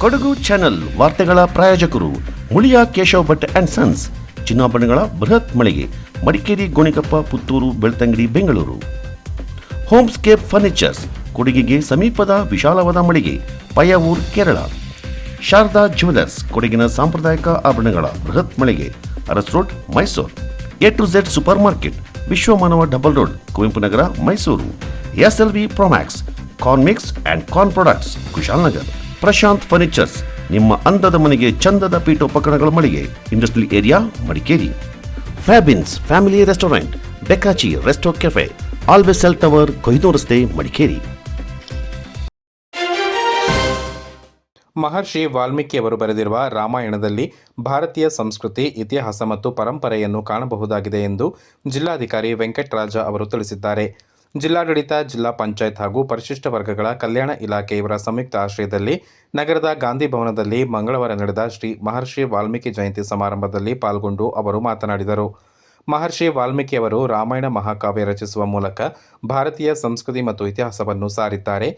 Kodagu channel ವಾರ್ತೆಗಳ ಪ್ರಾಯೋಜಕರು Muliya Keshav Bhat and sons, ಚಿನ್ನಾಭರಣಗಳ ಬೃಹತ್ ಮಳಿಗೆ, ಮಡಿಕೇರಿ, ಗೋಣಿಕೊಪ್ಪ, ಪುತ್ತೂರು, ಬೆಳ್ತಂಗಡಿ, ಬೆಂಗಳೂರು. ಹೋಮ್ಸ್ಕೇಪ್ ಫರ್ನಿಚರ್ಸ್, ಕೊಡಗಿಗೆ ಸಮೀಪದ ವಿಶಾಲವಾದ ಮಳಿಗೆ, ಪಯ್ಯಾವೂರ್, ಕೇರಳ. ಶಾರದಾ ಜ್ಯುವೆಲರ್ಸ್, ಕೊಡಗಿನ ಸಾಂಪ್ರದಾಯಿಕ ಆಭರಣಗಳ ಬೃಹತ್ ಮಳಿಗೆ, Aras road, Mysuru. A to Z super market, Vishwamanava double road, Kuvempu Nagar, Mysuru. SLV Promax, corn mix and corn products, Kushalnagar. Prashanth furnitures, ನಿಮ್ಮ ಅಂದದ ಮನೆಗೆ ಚಂದದ ಪೀಠೋಪಕರಣಗಳ ಮಳಿಗೆ, industrial area, Madikeri. Fabins family restaurant, ಬೆಕಾಚಿ resto cafe, always cell tower, Kohinoor ರಸ್ತೆ, ಮಡಿಕೇರಿ. ಮಹರ್ಷಿ ವಾಲ್ಮೀಕಿಯವರು ಬರೆದಿರುವ ರಾಮಾಯಣದಲ್ಲಿ ಭಾರತೀಯ ಸಂಸ್ಕೃತಿ, ಇತಿಹಾಸ ಮತ್ತು ಪರಂಪರೆಯನ್ನು ಕಾಣಬಹುದಾಗಿದೆ ಎಂದು ಜಿಲ್ಲಾಧಿಕಾರಿ ವೆಂಕಟರಾಜ ಅವರು ತಿಳಿಸಿದ್ದಾರೆ. ಜಿಲ್ಲಾಡಳಿತ, ಜಿಲ್ಲಾ ಪಂಚಾಯತ್ ಹಾಗೂ ಪರಿಶಿಷ್ಟ ವರ್ಗಗಳ ಕಲ್ಯಾಣ ಇಲಾಖೆ ಇವರ ಸಂಯುಕ್ತ ಆಶ್ರಯದಲ್ಲಿ ನಗರದ ಗಾಂಧಿ ಭವನದಲ್ಲಿ ಮಂಗಳವಾರ ನಡೆದ ಶ್ರೀ ಮಹರ್ಷಿ ವಾಲ್ಮೀಕಿ ಜಯಂತಿ ಸಮಾರಂಭದಲ್ಲಿ ಪಾಲ್ಗೊಂಡು ಅವರು ಮಾತನಾಡಿದರು. ಮಹರ್ಷಿ ವಾಲ್ಮೀಕಿಯವರು ರಾಮಾಯಣ ಮಹಾಕಾವ್ಯ ರಚಿಸುವ ಮೂಲಕ ಭಾರತೀಯ ಸಂಸ್ಕೃತಿ ಮತ್ತು ಇತಿಹಾಸವನ್ನು ಸಾರಿದ್ದಾರೆ.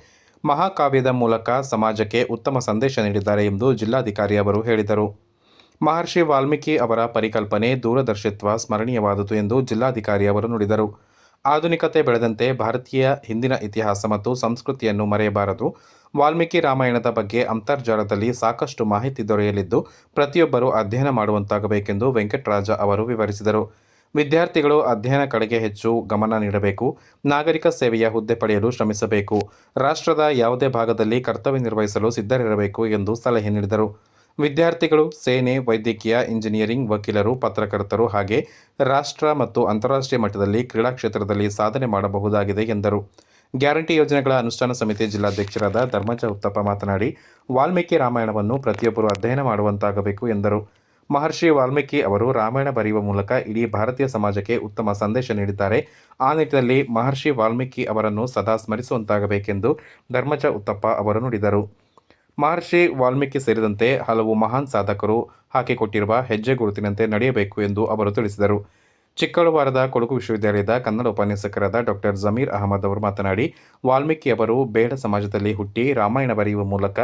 ಮಹಾಕಾವ್ಯದ ಮೂಲಕ ಸಮಾಜಕ್ಕೆ ಉತ್ತಮ ಸಂದೇಶ ನೀಡಿದ್ದಾರೆ ಎಂದು ಜಿಲ್ಲಾಧಿಕಾರಿ ಅವರು ಹೇಳಿದರು. ಮಹರ್ಷಿ ವಾಲ್ಮೀಕಿ ಅವರ ಪರಿಕಲ್ಪನೆ, ದೂರದರ್ಶಿತ್ವ ಸ್ಮರಣೀಯವಾದುದು ಎಂದು ಜಿಲ್ಲಾಧಿಕಾರಿ ಅವರು ನುಡಿದರು. ಆಧುನಿಕತೆ ಬೆಳೆದಂತೆ ಭಾರತೀಯ ಹಿಂದಿನ ಇತಿಹಾಸ ಮತ್ತು ಸಂಸ್ಕೃತಿಯನ್ನು ಮರೆಯಬಾರದು. ವಾಲ್ಮೀಕಿ ರಾಮಾಯಣದ ಬಗ್ಗೆ ಅಂತರ್ಜಾಲದಲ್ಲಿ ಸಾಕಷ್ಟು ಮಾಹಿತಿ ದೊರೆಯಲಿದ್ದು, ಪ್ರತಿಯೊಬ್ಬರೂ ಅಧ್ಯಯನ ಮಾಡುವಂತಾಗಬೇಕೆಂದು ವೆಂಕಟರಾಜ ಅವರು ವಿವರಿಸಿದರು. ವಿದ್ಯಾರ್ಥಿಗಳು ಅಧ್ಯಯನ ಕಡೆಗೆ ಹೆಚ್ಚು ಗಮನ ನೀಡಬೇಕು. ನಾಗರಿಕ ಸೇವೆಯ ಹುದ್ದೆ ಪಡೆಯಲು ಶ್ರಮಿಸಬೇಕು. ರಾಷ್ಟ್ರದ ಯಾವುದೇ ಭಾಗದಲ್ಲಿ ಕರ್ತವ್ಯ ನಿರ್ವಹಿಸಲು ಸಿದ್ಧರಿರಬೇಕು ಎಂದು ಸಲಹೆ ನೀಡಿದರು. ವಿದ್ಯಾರ್ಥಿಗಳು ಸೇನೆ, ವೈದ್ಯಕೀಯ, ಇಂಜಿನಿಯರಿಂಗ್, ವಕೀಲರು, ಪತ್ರಕರ್ತರು ಹಾಗೆ ರಾಷ್ಟ್ರ ಮತ್ತು ಅಂತಾರಾಷ್ಟ್ರೀಯ ಮಟ್ಟದಲ್ಲಿ ಕ್ರೀಡಾ ಕ್ಷೇತ್ರದಲ್ಲಿ ಸಾಧನೆ ಮಾಡಬಹುದಾಗಿದೆ ಎಂದರು. ಗ್ಯಾರಂಟಿ ಯೋಜನೆಗಳ ಅನುಷ್ಠಾನ ಸಮಿತಿ ಜಿಲ್ಲಾಧ್ಯಕ್ಷರಾದ ಧರ್ಮಜ ಉತ್ತಪ್ಪ ಮಾತನಾಡಿ, ವಾಲ್ಮೀಕಿ ರಾಮಾಯಣವನ್ನು ಪ್ರತಿಯೊಬ್ಬರು ಅಧ್ಯಯನ ಮಾಡುವಂತಾಗಬೇಕು ಎಂದರು. ಮಹರ್ಷಿ ವಾಲ್ಮೀಕಿ ಅವರು ರಾಮಾಯಣ ಬರೆಯುವ ಮೂಲಕ ಇಡೀ ಭಾರತೀಯ ಸಮಾಜಕ್ಕೆ ಉತ್ತಮ ಸಂದೇಶ ನೀಡಿದ್ದಾರೆ. ಆ ನಿಟ್ಟಿನಲ್ಲಿ ಮಹರ್ಷಿ ವಾಲ್ಮೀಕಿ ಅವರನ್ನು ಸದಾ ಸ್ಮರಿಸುವಂತಾಗಬೇಕೆಂದು ಧರ್ಮಜ ಉತ್ತಪ್ಪ ಅವರು ನುಡಿದರು. ಮಹರ್ಷಿ ವಾಲ್ಮೀಕಿ ಸೇರಿದಂತೆ ಹಲವು ಮಹಾನ್ ಸಾಧಕರು ಹಾಕಿಕೊಟ್ಟಿರುವ ಹೆಜ್ಜೆ ಗುರುತಿನಂತೆ ನಡೆಯಬೇಕು ಎಂದು ಅವರು ತಿಳಿಸಿದರು. ಚಿಕ್ಕಬಳ್ಳಾಪುರದ ಕೊಡಗು ವಿಶ್ವವಿದ್ಯಾಲಯದ ಕನ್ನಡ ಉಪನ್ಯಾಸಕರಾದ ಡಾಕ್ಟರ್ ಜಮೀರ್ ಅಹಮದ್ ಅವರು ಮಾತನಾಡಿ, ವಾಲ್ಮೀಕಿ ಅವರು ಬೇಡ ಸಮಾಜದಲ್ಲಿ ಹುಟ್ಟಿ ರಾಮಾಯಣ ಬರೆಯುವ ಮೂಲಕ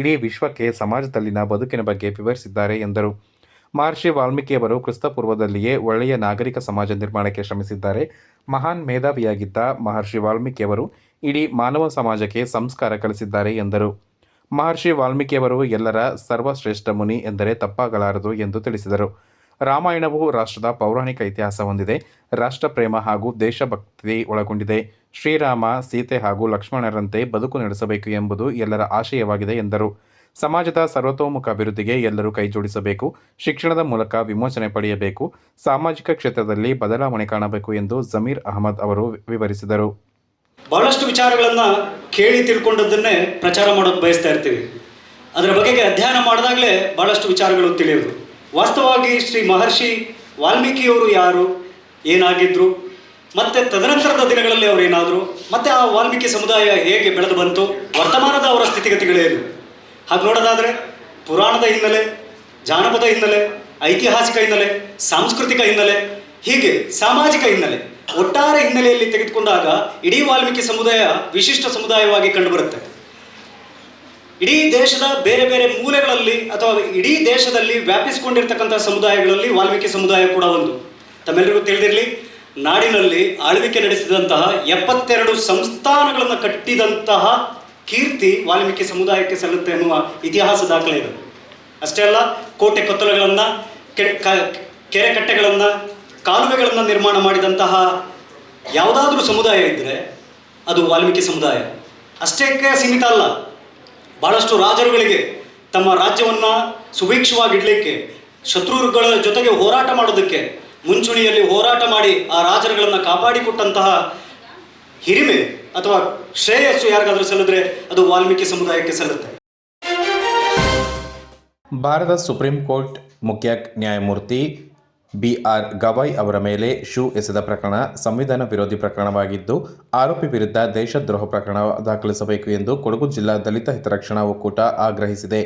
ಇಡೀ ವಿಶ್ವಕ್ಕೆ ಸಮಾಜದಲ್ಲಿನ ಬದುಕಿನ ಬಗ್ಗೆ ವಿವರಿಸಿದ್ದಾರೆ ಎಂದರು. ಮಹರ್ಷಿ ವಾಲ್ಮೀಕಿಯವರು ಕ್ರಿಸ್ತಪೂರ್ವದಲ್ಲಿಯೇ ಒಳ್ಳೆಯ ನಾಗರಿಕ ಸಮಾಜ ನಿರ್ಮಾಣಕ್ಕೆ ಶ್ರಮಿಸಿದ್ದಾರೆ. ಮಹಾನ್ ಮೇಧಾವಿಯಾಗಿದ್ದ ಮಹರ್ಷಿ ವಾಲ್ಮೀಕಿಯವರು ಇಡೀ ಮಾನವ ಸಮಾಜಕ್ಕೆ ಸಂಸ್ಕಾರ ಕಲಿಸಿದ್ದಾರೆ ಎಂದರು. ಮಹರ್ಷಿ ವಾಲ್ಮೀಕಿಯವರು ಎಲ್ಲರ ಸರ್ವಶ್ರೇಷ್ಠ ಮುನಿ ಎಂದರೆ ತಪ್ಪಾಗಲಾರದು ಎಂದು ತಿಳಿಸಿದರು. ರಾಮಾಯಣವು ರಾಷ್ಟ್ರದ ಪೌರಾಣಿಕ ಇತಿಹಾಸ ಹೊಂದಿದೆ. ರಾಷ್ಟ್ರ ಪ್ರೇಮ ಹಾಗೂ ದೇಶಭಕ್ತಿ ಒಳಗೊಂಡಿದೆ. ಶ್ರೀರಾಮ, ಸೀತೆ ಹಾಗೂ ಲಕ್ಷ್ಮಣರಂತೆ ಬದುಕು ನಡೆಸಬೇಕು ಎಂಬುದು ಎಲ್ಲರ ಆಶಯವಾಗಿದೆ ಎಂದರು. ಸಮಾಜದ ಸರ್ವತೋಮುಖ ಅಭಿವೃದ್ಧಿಗೆ ಎಲ್ಲರೂ ಕೈಜೋಡಿಸಬೇಕು. ಶಿಕ್ಷಣದ ಮೂಲಕ ವಿಮೋಚನೆ ಪಡೆಯಬೇಕು. ಸಾಮಾಜಿಕ ಕ್ಷೇತ್ರದಲ್ಲಿ ಬದಲಾವಣೆ ಕಾಣಬೇಕು ಎಂದು ಜಮೀರ್ ಅಹಮದ್ ಅವರು ವಿವರಿಸಿದರು. ಬಹಳಷ್ಟು ವಿಚಾರಗಳನ್ನು ಕೇಳಿ ತಿಳ್ಕೊಂಡದ್ದನ್ನೇ ಪ್ರಚಾರ ಮಾಡೋದು ಬಯಸ್ತಾ ಇರ್ತೀವಿ. ಅದರ ಬಗೆಗೆ ಅಧ್ಯಯನ ಮಾಡಿದಾಗಲೇ ಬಹಳಷ್ಟು ವಿಚಾರಗಳು ತಿಳಿಯೋದು. ವಾಸ್ತವವಾಗಿ ಶ್ರೀ ಮಹರ್ಷಿ ವಾಲ್ಮೀಕಿಯವರು ಯಾರು, ಏನಾಗಿದ್ದರು, ಮತ್ತು ತದನಂತರದ ದಿನಗಳಲ್ಲಿ ಅವರು ಏನಾದರು, ಮತ್ತು ಆ ವಾಲ್ಮೀಕಿ ಸಮುದಾಯ ಹೇಗೆ ಬೆಳೆದು ಬಂತು, ವರ್ತಮಾನದ ಅವರ ಸ್ಥಿತಿಗತಿಗಳೇನು, ಹಾಗೆ ನೋಡೋದಾದರೆ ಪುರಾಣದ ಹಿನ್ನೆಲೆ, ಜಾನಪದ ಹಿನ್ನೆಲೆ, ಐತಿಹಾಸಿಕ ಹಿನ್ನೆಲೆ, ಸಾಂಸ್ಕೃತಿಕ ಹಿನ್ನೆಲೆ, ಹೀಗೆ ಸಾಮಾಜಿಕ ಹಿನ್ನೆಲೆ, ಒಟ್ಟಾರೆ ಹಿನ್ನೆಲೆಯಲ್ಲಿ ತೆಗೆದುಕೊಂಡಾಗ ಇಡೀ ವಾಲ್ಮೀಕಿ ಸಮುದಾಯ ವಿಶಿಷ್ಟ ಸಮುದಾಯವಾಗಿ ಕಂಡುಬರುತ್ತೆ. ಇಡೀ ದೇಶದ ಬೇರೆ ಬೇರೆ ಮೂಲೆಗಳಲ್ಲಿ ಅಥವಾ ಇಡೀ ದೇಶದಲ್ಲಿ ವ್ಯಾಪಿಸಿಕೊಂಡಿರ್ತಕ್ಕಂಥ ಸಮುದಾಯಗಳಲ್ಲಿ ವಾಲ್ಮೀಕಿ ಸಮುದಾಯ ಕೂಡ ಒಂದು. ತಮ್ಮೆಲ್ಲರಿಗೂ ತಿಳಿದಿರಲಿ, ನಾಡಿನಲ್ಲಿ ಆಳ್ವಿಕೆ ನಡೆಸಿದಂತಹ 72 ಸಂಸ್ಥಾನಗಳನ್ನು ಕಟ್ಟಿದಂತಹ ಕೀರ್ತಿ ವಾಲ್ಮೀಕಿ ಸಮುದಾಯಕ್ಕೆ ಸಲ್ಲುತ್ತೆ ಎನ್ನುವ ಇತಿಹಾಸ ದಾಖಲೆ ಇದೆ. ಅಷ್ಟೇ ಅಲ್ಲ, ಕೋಟೆ ಕೊತ್ತಲಗಳನ್ನು, ಕೆರೆ ಕಟ್ಟೆಗಳನ್ನು, ಕಾಲುವೆಗಳನ್ನು ನಿರ್ಮಾಣ ಮಾಡಿದಂತಹ ಯಾವುದಾದ್ರೂ ಸಮುದಾಯ ಇದ್ದರೆ ಅದು ವಾಲ್ಮೀಕಿ ಸಮುದಾಯ. ಅಷ್ಟಕ್ಕೆ ಸೀಮಿತ ಅಲ್ಲ, ಬಹಳಷ್ಟು ರಾಜರುಗಳಿಗೆ ತಮ್ಮ ರಾಜ್ಯವನ್ನು ಸುಭಿಕ್ಷವಾಗಿಡಲಿಕ್ಕೆ, ಶತ್ರುಗಳ ಜೊತೆಗೆ ಹೋರಾಟ ಮಾಡೋದಕ್ಕೆ ಮುಂಚೂಣಿಯಲ್ಲಿ ಹೋರಾಟ ಮಾಡಿ ಆ ರಾಜರುಗಳನ್ನು ಕಾಪಾಡಿಕೊಟ್ಟಂತಹ ಹಿರಿಮೆ ಅಥವಾ ಶ್ರೇಯಸ್ಸು ಯಾರಿಗಾದರೂ ಸಲ್ಲಿದ್ರೆ ಅದು ವಾಲ್ಮೀಕಿ ಸಮುದಾಯಕ್ಕೆ ಸಲ್ಲುತ್ತೆ. ಭಾರತ ಸುಪ್ರೀಂ ಕೋರ್ಟ್ ಮುಖ್ಯ ನ್ಯಾಯಮೂರ್ತಿ BR ಗವಾಯ್ ಅವರ ಮೇಲೆ ಶೂ ಎಸೆದ ಪ್ರಕರಣ ಸಂವಿಧಾನ ವಿರೋಧಿ ಪ್ರಕರಣವಾಗಿದ್ದು, ಆರೋಪಿ ವಿರುದ್ಧ ದೇಶದ್ರೋಹ ಪ್ರಕರಣ ದಾಖಲಿಸಬೇಕು ಎಂದು ಕೊಡಗು ಜಿಲ್ಲಾ ದಲಿತ ಹಿತರಕ್ಷಣಾ ಒಕ್ಕೂಟ ಆಗ್ರಹಿಸಿದೆ.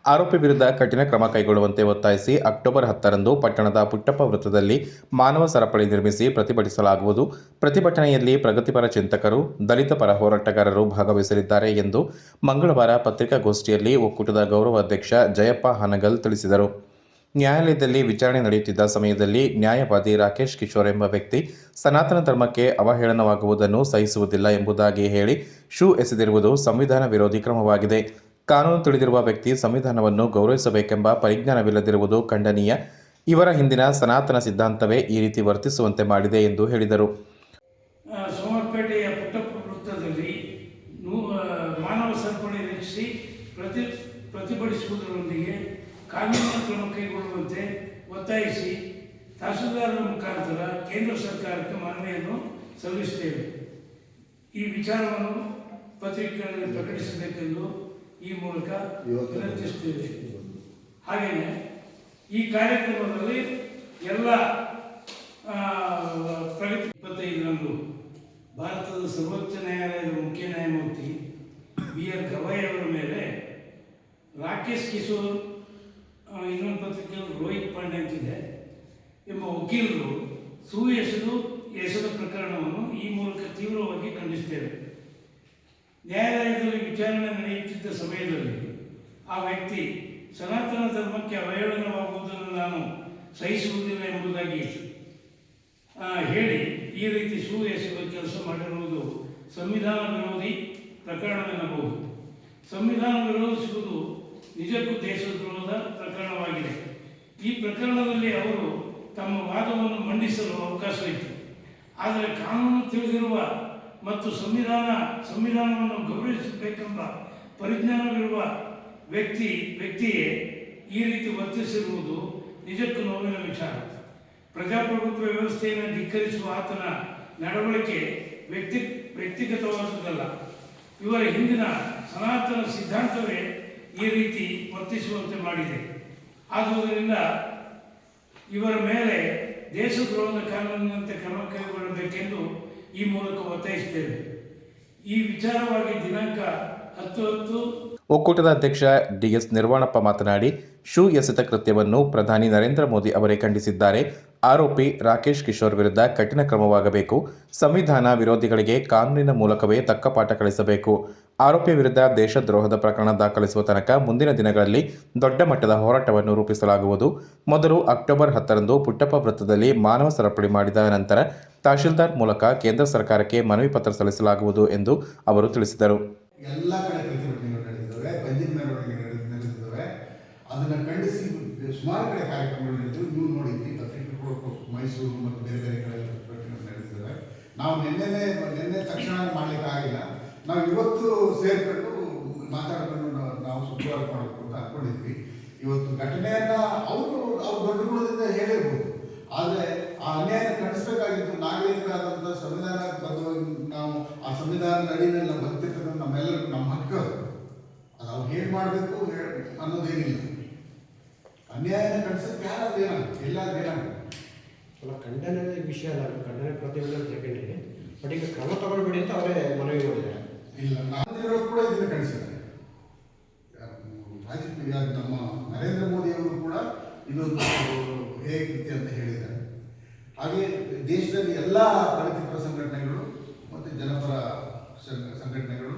ಆರೋಪಿ ವಿರುದ್ಧ ಕಠಿಣ ಕ್ರಮ ಕೈಗೊಳ್ಳುವಂತೆ ಒತ್ತಾಯಿಸಿ ಅಕ್ಟೋಬರ್ 10ರಂದು ಪಟ್ಟಣದ ಪುಟ್ಟಪ್ಪ ವೃತ್ತದಲ್ಲಿ ಮಾನವ ಸರಪಳಿ ನಿರ್ಮಿಸಿ ಪ್ರತಿಭಟಿಸಲಾಗುವುದು. ಪ್ರತಿಭಟನೆಯಲ್ಲಿ ಪ್ರಗತಿಪರ ಚಿಂತಕರು, ದಲಿತ ಪರ ಹೋರಾಟಗಾರರು ಭಾಗವಹಿಸಲಿದ್ದಾರೆ ಎಂದು ಮಂಗಳವಾರ ಪತ್ರಿಕಾಗೋಷ್ಠಿಯಲ್ಲಿ ಒಕ್ಕೂಟದ ಗೌರವ ಅಧ್ಯಕ್ಷ ಜಯಪ್ಪ ಹಾನಗಲ್ ತಿಳಿಸಿದರು. ನ್ಯಾಯಾಲಯದಲ್ಲಿ ವಿಚಾರಣೆ ನಡೆಯುತ್ತಿದ್ದ ಸಮಯದಲ್ಲಿ ನ್ಯಾಯವಾದಿ ರಾಕೇಶ್ ಕಿಶೋರ್ ಎಂಬ ವ್ಯಕ್ತಿ ಸನಾತನ ಧರ್ಮಕ್ಕೆ ಅವಹೇಳನವಾಗುವುದನ್ನು ಸಹಿಸುವುದಿಲ್ಲ ಎಂಬುದಾಗಿ ಹೇಳಿ ಶೂ ಎಸೆದಿರುವುದು ಸಂವಿಧಾನ ವಿರೋಧಿ ಕ್ರಮವಾಗಿದೆ. ಕಾನೂನು ತಿಳಿದಿರುವ ವ್ಯಕ್ತಿ ಸಂವಿಧಾನವನ್ನು ಗೌರವಿಸಬೇಕೆಂಬ ಪರಿಜ್ಞಾನವಿಲ್ಲದಿರುವುದು ಖಂಡನೀಯ. ಇವರ ಹಿಂದಿನ ಸನಾತನ ಸಿದ್ಧಾಂತವೇ ಈ ರೀತಿ ವರ್ತಿಸುವಂತೆ ಮಾಡಿದೆ ಎಂದು ಹೇಳಿದರು. ಸೋಮಪೇಟೆಯ ಪುಟ್ಟಪ್ಪ ವೃತ್ತದಲ್ಲಿ ಮಾನವ ಸರಪಳಿ ರಚಿಸಿ ಪ್ರತಿಭಟಿಸುವುದರೊಂದಿಗೆ ಕಾನೂನಿನ ಕ್ರಮ ಕೈಗೊಳ್ಳುವಂತೆ ಒತ್ತಾಯಿಸಿ ತಹಸೀಲ್ದಾರರ ಮುಖಾಂತರ ಕೇಂದ್ರ ಸರ್ಕಾರಕ್ಕೆ ಮನವಿಯನ್ನು ಸಲ್ಲಿಸುತ್ತೇವೆ. ಈ ವಿಚಾರವನ್ನು ಪತ್ರಿಕೆಗಳಲ್ಲಿ ಪ್ರಕಟಿಸಬೇಕೆಂದು ಈ ಮೂಲಕ ವಿನಂತಿಸುತ್ತೇವೆ. ಹಾಗೆಯೇ ಈ ಕಾರ್ಯಕ್ರಮದಲ್ಲಿ ಎಲ್ಲ ಪ್ರಗತಿ 25ರಂದು ಭಾರತದ ಸರ್ವೋಚ್ಚ ನ್ಯಾಯಾಲಯದ ಮುಖ್ಯ ನ್ಯಾಯಮೂರ್ತಿ BR ಗವಾಯಿ ಅವರ ಮೇಲೆ ರಾಕೇಶ್ ಕಿಶೋರ್, ಇನ್ನೊಂದು ಪತ್ರಿಕೆಯಲ್ಲಿ ರೋಹಿತ್ ಪಾಂಡೆ ಅಂತಿದೆ ಎಂಬ ವಕೀಲರು ಎಸೆದ ಪ್ರಕರಣವನ್ನು ಈ ಮೂಲಕ ತೀವ್ರವಾಗಿ ಖಂಡಿಸುತ್ತೇವೆ. ನ್ಯಾಯಾಲಯದಲ್ಲಿ ವಿಚಾರಣೆ ನಡೆಯುತ್ತಿದ್ದ ಸಮಯದಲ್ಲಿ ಆ ವ್ಯಕ್ತಿ ಸನಾತನ ಧರ್ಮಕ್ಕೆ ಅವಹೇಳನವಾಗುವುದನ್ನು ನಾನು ಸಹಿಸುವುದಿಲ್ಲ ಎಂಬುದಾಗಿ ಹೇಳಿ ಈ ರೀತಿ ಎಸೆಯುವ ಕೆಲಸ ಮಾಡಿರುವುದು ಸಂವಿಧಾನ ವಿರೋಧಿ ಪ್ರಕರಣವೆನ್ನಬಹುದು. ಸಂವಿಧಾನ ವಿರೋಧಿಸುವುದು ನಿಜಕ್ಕೂ ದೇಶದ್ರೋಹದ ಪ್ರಕರಣವಾಗಿದೆ. ಈ ಪ್ರಕರಣದಲ್ಲಿ ಅವರು ತಮ್ಮ ವಾದವನ್ನು ಮಂಡಿಸಲು ಅವಕಾಶವಿತ್ತು. ಆದರೆ ಕಾನೂನು ತಿಳಿದಿರುವ ಮತ್ತು ಸಂವಿಧಾನವನ್ನು ಗೌರವಿಸಬೇಕೆಂಬ ಪರಿಜ್ಞಾನವಿರುವ ವ್ಯಕ್ತಿಯೇ ಈ ರೀತಿ ವರ್ತಿಸಿರುವುದು ನಿಜಕ್ಕೂ ನೋವಿನ ವಿಚಾರ. ಪ್ರಜಾಪ್ರಭುತ್ವ ವ್ಯವಸ್ಥೆಯನ್ನು ಧಿಕ್ಕರಿಸುವ ಆತನ ನಡವಳಿಕೆ ವ್ಯಕ್ತಿಗತವಾದುದಲ್ಲ. ಇವರ ಹಿಂದಿನ ಸನಾತನ ಸಿದ್ಧಾಂತವೇ ಈ ರೀತಿ ವರ್ತಿಸುವಂತೆ ಮಾಡಿದೆ. ಆದುದರಿಂದ ಇವರ ಮೇಲೆ ದೇಶದ್ರೋಹದ ಕಾನೂನಿನಂತೆ ಕ್ರಮ ಕೈಗೊಳ್ಳಬೇಕೆಂದು ಈ ಮೂಲಕ ಒತ್ತಾಯಿಸುತ್ತೇವೆ. ಈ ವಿಚಾರವಾಗಿ ದಿನಾಂಕ 10/10 ಒಕ್ಕೂಟದ ಅಧ್ಯಕ್ಷ DS ನಿರ್ವಾಣಪ್ಪ ಮಾತನಾಡಿ, ಶೂ ಎಸೆತ ಕೃತ್ಯವನ್ನು ಪ್ರಧಾನಿ ನರೇಂದ್ರ ಮೋದಿ ಅವರೇ ಖಂಡಿಸಿದ್ದಾರೆ. ಆರೋಪಿ ರಾಕೇಶ್ ಕಿಶೋರ್ ವಿರುದ್ಧ ಕಠಿಣ ಕ್ರಮವಾಗಬೇಕು. ಸಂವಿಧಾನ ವಿರೋಧಿಗಳಿಗೆ ಕಾನೂನಿನ ಮೂಲಕವೇ ತಕ್ಕ ಪಾಠ ಕಲಿಸಬೇಕು. ಆರೋಪಿಯ ವಿರುದ್ಧ ದೇಶದ್ರೋಹದ ಪ್ರಕರಣ ದಾಖಲಿಸುವ ತನಕ ಮುಂದಿನ ದಿನಗಳಲ್ಲಿ ದೊಡ್ಡ ಮಟ್ಟದ ಹೋರಾಟವನ್ನು ರೂಪಿಸಲಾಗುವುದು. ಮೊದಲು ಅಕ್ಟೋಬರ್ 10ರಂದು ಪುಟ್ಟಪ್ಪ ವೃತ್ತದಲ್ಲಿ ಮಾನವ ಸರಪಳಿ ಮಾಡಿದ ನಂತರ ತಹಶೀಲ್ದಾರ್ ಮೂಲಕ ಕೇಂದ್ರ ಸರ್ಕಾರಕ್ಕೆ ಮನವಿ ಪತ್ರ ಸಲ್ಲಿಸಲಾಗುವುದು ಎಂದು ಅವರು ತಿಳಿಸಿದರು. ಎಲ್ಲ ಕಡೆ ಪ್ರತಿಭಟನೆಗಳು ನಡೆದಿದ್ದಾವೆ, ಬಂದಿನ ಮೆರವಣಿಗೆ ನಡೆದಿದ್ದಾವೆ. ಅದನ್ನು ಖಂಡಿಸಿ ಸುಮಾರು ಕಡೆ ಕಾರ್ಯಕ್ರಮಗಳು ನಡೆದಿವೆ. ನೀವು ನೋಡಿದ್ವಿ, ಪತ್ರಿಕೆಗಳು ಮೈಸೂರು ಮತ್ತು ಬೇರೆ ಬೇರೆ ಕಡೆ ಪ್ರತಿಭಟನೆಗಳು ನಡೆದಿದ್ದಾವೆ. ನಾವು ನಿನ್ನೆ ತಕ್ಷಣ ಮಾಡಲಿಕ್ಕೆ ಆಗಿಲ್ಲ. ನಾವು ಇವತ್ತು ಸೇರ್ಕೊಂಡು ಮಾತಾಡ್ಕೊಂಡು ನಾವು ಶುಕ್ರವಾರ ಮಾಡಬೇಕು ಅಂತ ಅಂದ್ಕೊಂಡಿದ್ವಿ. ಇವತ್ತು ಘಟನೆಯನ್ನ ಅವರು ದೊಡ್ಡ ಗುಣದಿಂದ ಹೇಳಿರ್ಬೋದು, ಆದರೆ ಆ ಅನ್ಯಾಯನ ಖಂಡಿಸಬೇಕಾಗಿತ್ತು. ನಾಗರಿಕರಾದಂಥ ಸಂವಿಧಾನಬದ್ಧವಾಗಿ ನಾವು ಆ ಸಂವಿಧಾನದ ಅಡಿಯಲ್ಲಿ ನಾವು ಬರ್ತಿರ್ತಕ್ಕಂಥ ನಮ್ಮೆಲ್ಲರಿಗೂ ನಮ್ಮ ಹಕ್ಕು ಅದು ಅವ್ರು ಹೇಗೆ ಮಾಡಬೇಕು ಅನ್ನೋದೇನಿಲ್ಲ. ಅನ್ಯಾಯನ ಖಂಡಿಸೋಕೆ ಯಾರಾದ್ರೂ ಏನಾಗುತ್ತೆ, ಎಲ್ಲಾದ್ರೂ ಏನಾಗುತ್ತೆ. ಅಲ್ಲ, ಖಂಡನೆ ವಿಷಯ ಅಲ್ಲ, ಖಂಡನೆ ಪ್ರತಿಭಟನೆ ಸೆಕೆಂಡರಿ. ಬಟ್ ಈಗ ಕ್ರಮ ತಗೊಳ್ಬೇಡಿ ಅಂತ ಅವರೇ ಮನವಿ ಮಾಡಿದ್ದಾರೆ. ಇಲ್ಲ, ನಾವು ಕೂಡ ಇದನ್ನು ಖಂಡಿಸಿದ್ದಾರೆ. ನಮ್ಮ ನರೇಂದ್ರ ಮೋದಿ ಅವರು ಕೂಡ ಇದೊಂದು ಹೇಗೆ ಅಂತ ಹೇಳಿದ್ದಾರೆ. ಹಾಗೆ ದೇಶದಲ್ಲಿ ಎಲ್ಲ ಪ್ರಗತಿಪರ ಸಂಘಟನೆಗಳು ಮತ್ತು ಜನಪರ ಸಂಘಟನೆಗಳು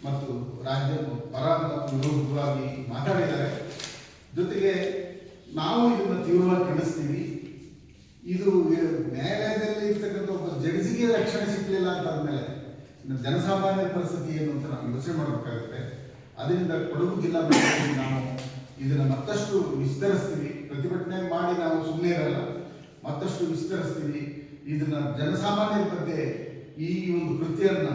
ಮತ್ತು ರಾಜ್ಯ ಪರ ಮತ್ತು ವಿರೋಧವಾಗಿ ಮಾತಾಡಿದ್ದಾರೆ. ಜೊತೆಗೆ ನಾವು ಇದನ್ನು ತೀವ್ರವಾಗಿ ಖಂಡಿಸ್ತೀವಿ. ಇದು ನ್ಯಾಯಾಲಯದಲ್ಲಿ ಇರ್ತಕ್ಕಂಥ ಒಬ್ಬ ಜಡ್ಜಿಗೆ ರಕ್ಷಣೆ ಸಿಗಲಿಲ್ಲ ಅಂತ ಆದಮೇಲೆ ಜನಸಾಮಾನ್ಯರ ಪರಿಸ್ಥಿತಿ ಏನು ಅಂತ ನಾವು ಯೋಚನೆ ಮಾಡಬೇಕಾಗುತ್ತೆ. ಅದರಿಂದ ಕೊಡಗು ಜಿಲ್ಲಾ ಮಟ್ಟದಲ್ಲಿ ನಾವು ಇದನ್ನು ಮತ್ತಷ್ಟು ವಿಸ್ತರಿಸ್ತೀವಿ. ಪ್ರತಿಭಟನೆ ಮಾಡಿ ನಾವು ಸುಮ್ಮನೆ ಇರಲ್ಲ, ಮತ್ತಷ್ಟು ವಿಸ್ತರಿಸ್ತೀವಿ. ಇದನ್ನು ಜನಸಾಮಾನ್ಯರ ಬಗ್ಗೆ ಈ ಒಂದು ಕೃತ್ಯವನ್ನು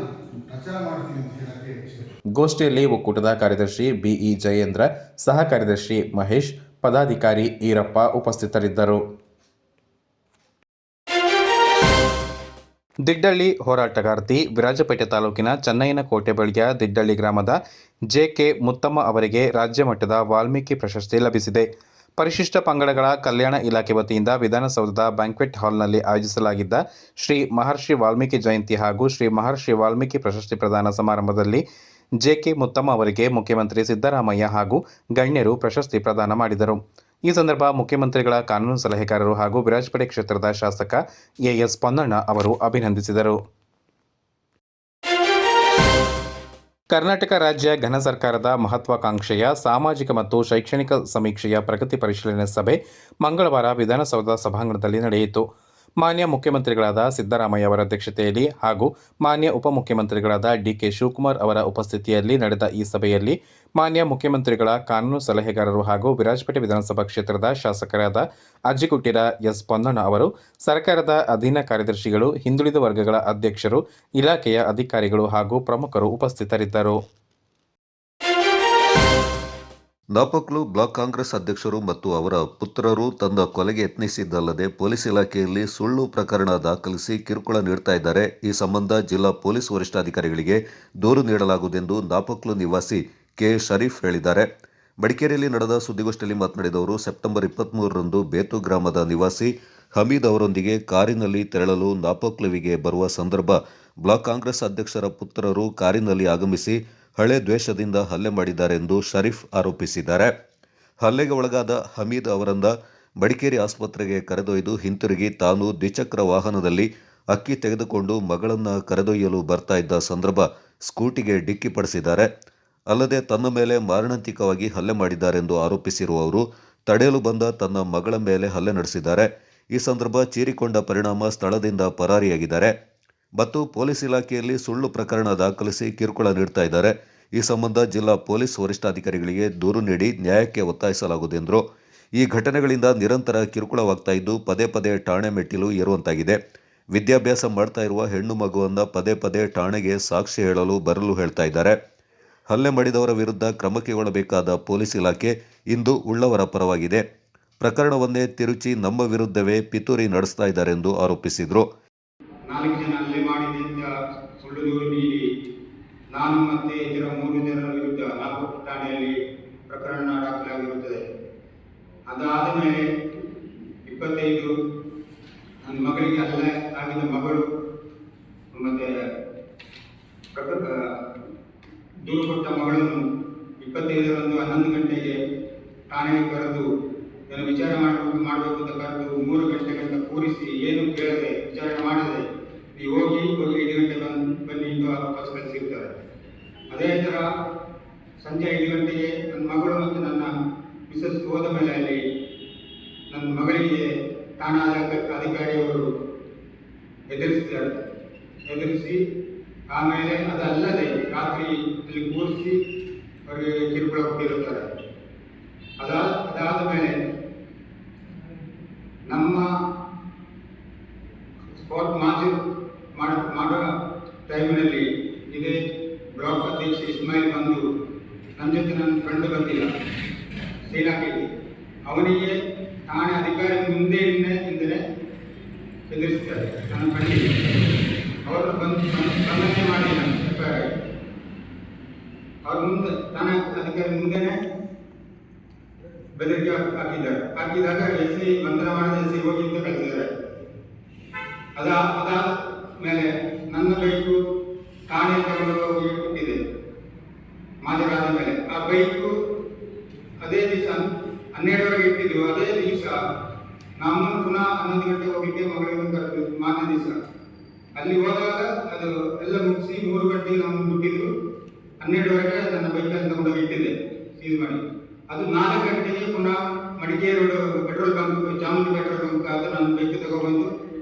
ಪ್ರಚಾರ ಮಾಡ್ತೀವಿ ಅಂತ ಹೇಳಕ್ಕೆ ಇಷ್ಟ. ಗೋಷ್ಠಿಯಲ್ಲಿ ಒಕ್ಕೂಟದ ಕಾರ್ಯದರ್ಶಿ BE ಜಯೇಂದ್ರ, ಸಹ ಕಾರ್ಯದರ್ಶಿ ಮಹೇಶ್, ಪದಾಧಿಕಾರಿ ಈರಪ್ಪ ಉಪಸ್ಥಿತರಿದ್ದರು. ದಿಡ್ಡಳ್ಳಿ ಹೋರಾಟಗಾರ್ತಿ ವಿರಾಜಪೇಟೆ ತಾಲೂಕಿನ ಚೆನ್ನಯ್ಯನಕೋಟೆ ಬಳಿಯ ದಿಡ್ಡಳ್ಳಿ ಗ್ರಾಮದ JK ಮುತ್ತಮ್ಮ ಅವರಿಗೆ ರಾಜ್ಯ ಮಟ್ಟದ ವಾಲ್ಮೀಕಿ ಪ್ರಶಸ್ತಿ ಲಭಿಸಿದೆ. ಪರಿಶಿಷ್ಟ ಪಂಗಡಗಳ ಕಲ್ಯಾಣ ಇಲಾಖೆ ವತಿಯಿಂದ ವಿಧಾನಸೌಧದ ಬ್ಯಾಂಕ್ವೆಟ್ ಹಾಲ್ನಲ್ಲಿ ಆಯೋಜಿಸಲಾಗಿದ್ದ ಶ್ರೀ ಮಹರ್ಷಿ ವಾಲ್ಮೀಕಿ ಜಯಂತಿ ಹಾಗೂ ಶ್ರೀ ಮಹರ್ಷಿ ವಾಲ್ಮೀಕಿ ಪ್ರಶಸ್ತಿ ಪ್ರದಾನ ಸಮಾರಂಭದಲ್ಲಿ ಜೆಕೆ ಮುತ್ತಮ್ಮ ಅವರಿಗೆ ಮುಖ್ಯಮಂತ್ರಿ ಸಿದ್ದರಾಮಯ್ಯ ಹಾಗೂ ಗಣ್ಯರು ಪ್ರಶಸ್ತಿ ಪ್ರದಾನ ಮಾಡಿದರು. ಈ ಸಂದರ್ಭ ಮುಖ್ಯಮಂತ್ರಿಗಳ ಕಾನೂನು ಸಲಹೆಗಾರರು ಹಾಗೂ ವಿರಾಜಪೇಟೆ ಕ್ಷೇತ್ರದ ಶಾಸಕ ಎಎಸ್ ಪೊನ್ನಣ್ಣ ಅವರು ಅಭಿನಂದಿಸಿದರು. ಕರ್ನಾಟಕ ರಾಜ್ಯ ಘನ ಸರ್ಕಾರದ ಮಹತ್ವಾಕಾಂಕ್ಷೆಯ ಸಾಮಾಜಿಕ ಮತ್ತು ಶೈಕ್ಷಣಿಕ ಸಮೀಕ್ಷೆಯ ಪ್ರಗತಿ ಪರಿಶೀಲನೆ ಸಭೆ ಮಂಗಳವಾರ ವಿಧಾನಸೌಧ ಸಭಾಂಗಣದಲ್ಲಿ ನಡೆಯಿತು. ಮಾನ್ಯ ಮುಖ್ಯಮಂತ್ರಿಗಳಾದ ಸಿದ್ದರಾಮಯ್ಯ ಅವರ ಅಧ್ಯಕ್ಷತೆಯಲ್ಲಿ ಹಾಗೂ ಮಾನ್ಯ ಉಪಮುಖ್ಯಮಂತ್ರಿಗಳಾದ ಡಿಕೆ ಶಿವಕುಮಾರ್ ಅವರ ಉಪಸ್ಥಿತಿಯಲ್ಲಿ ನಡೆದ ಈ ಸಭೆಯಲ್ಲಿ ಮಾನ್ಯ ಮುಖ್ಯಮಂತ್ರಿಗಳ ಕಾನೂನು ಸಲಹೆಗಾರರು ಹಾಗೂ ವಿರಾಜಪೇಟೆ ವಿಧಾನಸಭಾ ಕ್ಷೇತ್ರದ ಶಾಸಕರಾದ ಅಜ್ಜಿಗುಟ್ಟಿರ ಎಸ್ ಪೊನ್ನಣ್ಣ ಅವರು, ಸರ್ಕಾರದ ಅಧೀನ ಕಾರ್ಯದರ್ಶಿಗಳು, ಹಿಂದುಳಿದ ವರ್ಗಗಳ ಅಧ್ಯಕ್ಷರು, ಇಲಾಖೆಯ ಅಧಿಕಾರಿಗಳು ಹಾಗೂ ಪ್ರಮುಖರು ಉಪಸ್ಥಿತರಿದ್ದರು. ನಾಪಕ್ಲು ಬ್ಲಾಕ್ ಕಾಂಗ್ರೆಸ್ ಅಧ್ಯಕ್ಷರು ಮತ್ತು ಅವರ ಪುತ್ರರು ತನ್ನ ಕೊಲೆಗೆ ಯತ್ನಿಸಿದ್ದಲ್ಲದೆ ಪೊಲೀಸ್ ಇಲಾಖೆಯಲ್ಲಿ ಸುಳ್ಳು ಪ್ರಕರಣ ದಾಖಲಿಸಿ ಕಿರುಕುಳ ನೀಡ್ತಾ ಇದ್ದಾರೆ. ಈ ಸಂಬಂಧ ಜಿಲ್ಲಾ ಪೊಲೀಸ್ ವರಿಷ್ಠಾಧಿಕಾರಿಗಳಿಗೆ ದೂರು ನೀಡಲಾಗುವುದೆಂದು ನಾಪಕ್ಲು ನಿವಾಸಿ ಕೆ ಶರೀಫ್ ಹೇಳಿದ್ದಾರೆ. ಮಡಿಕೇರಿಯಲ್ಲಿ ನಡೆದ ಸುದ್ದಿಗೋಷ್ಠಿಯಲ್ಲಿ ಮಾತನಾಡಿದ ಅವರು, ಸೆಪ್ಟೆಂಬರ್ 23ರಂದು ಬೇತು ಗ್ರಾಮದ ನಿವಾಸಿ ಹಮೀದ್ ಅವರೊಂದಿಗೆ ಕಾರಿನಲ್ಲಿ ತೆರಳಲು ನಾಪಕ್ಲುವಿಗೆ ಬರುವ ಸಂದರ್ಭ ಬ್ಲಾಕ್ ಕಾಂಗ್ರೆಸ್ ಅಧ್ಯಕ್ಷರ ಪುತ್ರರು ಕಾರಿನಲ್ಲಿ ಆಗಮಿಸಿ ಹಳೆ ದ್ವೇಷದಿಂದ ಹಲ್ಲೆ ಮಾಡಿದ್ದಾರೆಂದು ಶರೀಫ್ ಆರೋಪಿಸಿದ್ದಾರೆ. ಹಲ್ಲೆಗೆ ಒಳಗಾದ ಹಮೀದ್ ಅವರನ್ನ ಮಡಿಕೇರಿ ಆಸ್ಪತ್ರೆಗೆ ಕರೆದೊಯ್ದು ಹಿಂತಿರುಗಿ ತಾನು ದ್ವಿಚಕ್ರ ವಾಹನದಲ್ಲಿ ಅಕ್ಕಿ ತೆಗೆದುಕೊಂಡು ಮಗಳನ್ನು ಕರೆದೊಯ್ಯಲು ಬರ್ತಾ ಇದ್ದ ಸಂದರ್ಭ ಸ್ಕೂಟಿಗೆ ಡಿಕ್ಕಿ ಪಡಿಸಿದ್ದಾರೆ. ಅಲ್ಲದೆ ತನ್ನ ಮೇಲೆ ಮಾರಣಾಂತಿಕವಾಗಿ ಹಲ್ಲೆ ಮಾಡಿದ್ದಾರೆಂದು ಆರೋಪಿಸಿರುವ ಅವರು, ತಡೆಯಲು ಬಂದ ತನ್ನ ಮಗಳ ಮೇಲೆ ಹಲ್ಲೆ ನಡೆಸಿದ್ದಾರೆ. ಈ ಸಂದರ್ಭ ಚೀರಿಕೊಂಡ ಪರಿಣಾಮ ಸ್ಥಳದಿಂದ ಪರಾರಿಯಾಗಿದ್ದಾರೆ ಮತ್ತು ಪೊಲೀಸ್ ಇಲಾಖೆಯಲ್ಲಿ ಸುಳ್ಳು ಪ್ರಕರಣ ದಾಖಲಿಸಿ ಕಿರುಕುಳ ನೀಡ್ತಾ ಇದ್ದಾರೆ. ಈ ಸಂಬಂಧ ಜಿಲ್ಲಾ ಪೊಲೀಸ್ ವರಿಷ್ಠಾಧಿಕಾರಿಗಳಿಗೆ ದೂರು ನೀಡಿ ನ್ಯಾಯಕ್ಕೆ ಒತ್ತಾಯಿಸಲಾಗುವುದೆಂದರು. ಈ ಘಟನೆಗಳಿಂದ ನಿರಂತರ ಕಿರುಕುಳವಾಗ್ತಾ ಇದ್ದು ಪದೇ ಪದೇ ಠಾಣೆ ಮೆಟ್ಟಿಲು ಏರುವಂತಾಗಿದೆ. ವಿದ್ಯಾಭ್ಯಾಸ ಮಾಡ್ತಾ ಇರುವ ಹೆಣ್ಣು ಮಗುವನ್ನು ಪದೇ ಪದೇ ಠಾಣೆಗೆ ಸಾಕ್ಷಿ ಹೇಳಲು ಬರಲು ಹೇಳ್ತಾ ಇದ್ದಾರೆ. ಹಲ್ಲೆ ಮಾಡಿದವರ ವಿರುದ್ಧ ಕ್ರಮ ಕೈಗೊಳ್ಳಬೇಕಾದ ಪೊಲೀಸ್ ಇಲಾಖೆ ಇಂದು ಉಳ್ಳವರ ಪರವಾಗಿದೆ. ಪ್ರಕರಣವನ್ನೇ ತಿರುಚಿ ನಮ್ಮ ವಿರುದ್ಧವೇ ಪಿತೂರಿ ನಡೆಸ್ತಾ ಇದ್ದಾರೆಂದು ಆರೋಪಿಸಿದರು. 4 ಜನ ಹಲ್ಲೆ ಮಾಡಿದ್ದರಿಂದ ಸುಳ್ಳು ದೂರು ನೀಡಿ ನಾನು ಮತ್ತೆ ಇತರ 3 ಜನರ ವಿರುದ್ಧ ನಾಲ್ಕು ಠಾಣೆಯಲ್ಲಿ ಪ್ರಕರಣ ದಾಖಲಾಗಿರುತ್ತದೆ. ಅದಾದ ಮೇಲೆ 25 ನನ್ನ ಮಗಳಿಗೆ ಹಲ್ಲೆ ಆಗಿದ್ದ ಮಗಳು ಮತ್ತೆ ದೂರು ಕೊಟ್ಟ ಮಗಳನ್ನು 25ರಂದು 11 ಗಂಟೆಗೆ ಠಾಣೆಗೆ ಕರೆದು ವಿಚಾರ ಮಾಡಬೇಕು ಅಂತ ಕರೆದು 3 ಗಂಟೆಗಳಿಂದ ಕೂರಿಸಿ ಏನು ಕೇಳದೆ ವಿಚಾರಣೆ ಮಾಡದೆ ನೀವು ಹೋಗಿ 5 ಗಂಟೆ ಬನ್ನಿ ಎಂದು ವಾಪಸ್ ಕಳಿಸಿರ್ತಾರೆ. ಅದೇ ಥರ ಸಂಜೆ 5 ಗಂಟೆಗೆ ನನ್ನ ಮಗಳು ಮತ್ತು ನನ್ನ ಮಿಸಸ್ ಹೋದ ಮೇಲೆ ಅಲ್ಲಿ ನನ್ನ ಮಗಳಿಗೆ ಠಾಣಾ ಅಧಿಕಾರಿಯವರು ಎದುರಿಸಿ ಆಮೇಲೆ ಅದಲ್ಲದೆ ರಾತ್ರಿ ಅಲ್ಲಿ ಕೂರಿಸಿ ಅವರಿಗೆ ಕಿರುಕುಳ ಕೊಟ್ಟಿರುತ್ತಾರೆ. ಅದಾದ ಮೇಲೆ ನಮ್ಮ ಸ್ಪಾಟ್ ಮಾಡೋ ಟೈಮಿನಲ್ಲಿ ಇದೇ ಬ್ಲಾಕ್ ಅಧ್ಯಕ್ಷ ಇಸ್ಮಾಯಿಲ್ ಬಂದು ನನ್ನ ಜೊತೆ ನನ್ನ ಕಂಡು ಬಂದಿಲ್ಲ ಶ್ರೀಲಂಕೆಗೆ. ಅವನಿಗೆ ಠಾಣೆ ಅಧಿಕಾರಿ ಹಿಂದೆ ಎದುರಿಸ್ತಾರೆ. ನನ್ನ ಕಂಡಿಲ್ಲ, ಅವರು ಬಂಧನೆ ಮಾಡಿಲ್ಲ. ಅವ್ರ ಮುಂದೆ ಠಾಣೆ ಅಧಿಕಾರಿ ಮುಂದೆನೆ ಬೆದರಿಕೆ ಹಾಕಿದಾಗ ಎಸ್ಐ ಬಂಧನ ಮಾಡಿದ ಎಸ್ಐ ಹೋಗಿ ಅಂತ ಕಳಿಸಿದ್ದಾರೆ. ಅದಾದ ಮೇಲೆ ನನ್ನ ಬೈಕು ಠಾಣೆ ತಗೊಂಡು ಹೋಗಿ ಕೊಟ್ಟಿದೆ ಮಾಜರಾದ ಮೇಲೆ. ಆ ಬೈಕು ಅದೇ ದಿವಸ 12ವರೆಗೆ ಇಟ್ಟಿದ್ದು. ಅದೇ ದಿವಸ ನಮ್ಮನ್ನು ಪುನಃ 11 ಗಂಟೆ ಹೋಗ್ಲಿಕ್ಕೆ ಮಗಳನ್ನು ಕರೆದು ಮಾರನೇ ದಿವಸ ಅಲ್ಲಿ ಹೋದಾಗ ಅದು ಎಲ್ಲ ಮುಗಿಸಿ 3 ಗಂಟೆಗೆ ನಮ್ಮನ್ನು ಬಿಟ್ಟಿದ್ರು. 12ವರೆಗೆ ನನ್ನ ಬೈಕಲ್ಲಿ ತಗೊಂಡೋಗಿ ಇಟ್ಟಿದೆ ಸೀಸ್ ಮಾಡಿ. ಅದು 4 ಗಂಟೆಗೆ ಪುನಃ Madikeri road petrol bunk, Chamundi petrol bunk ಆದ ನನ್ನ ಬೈಕ್ ತಗೊಬಂದು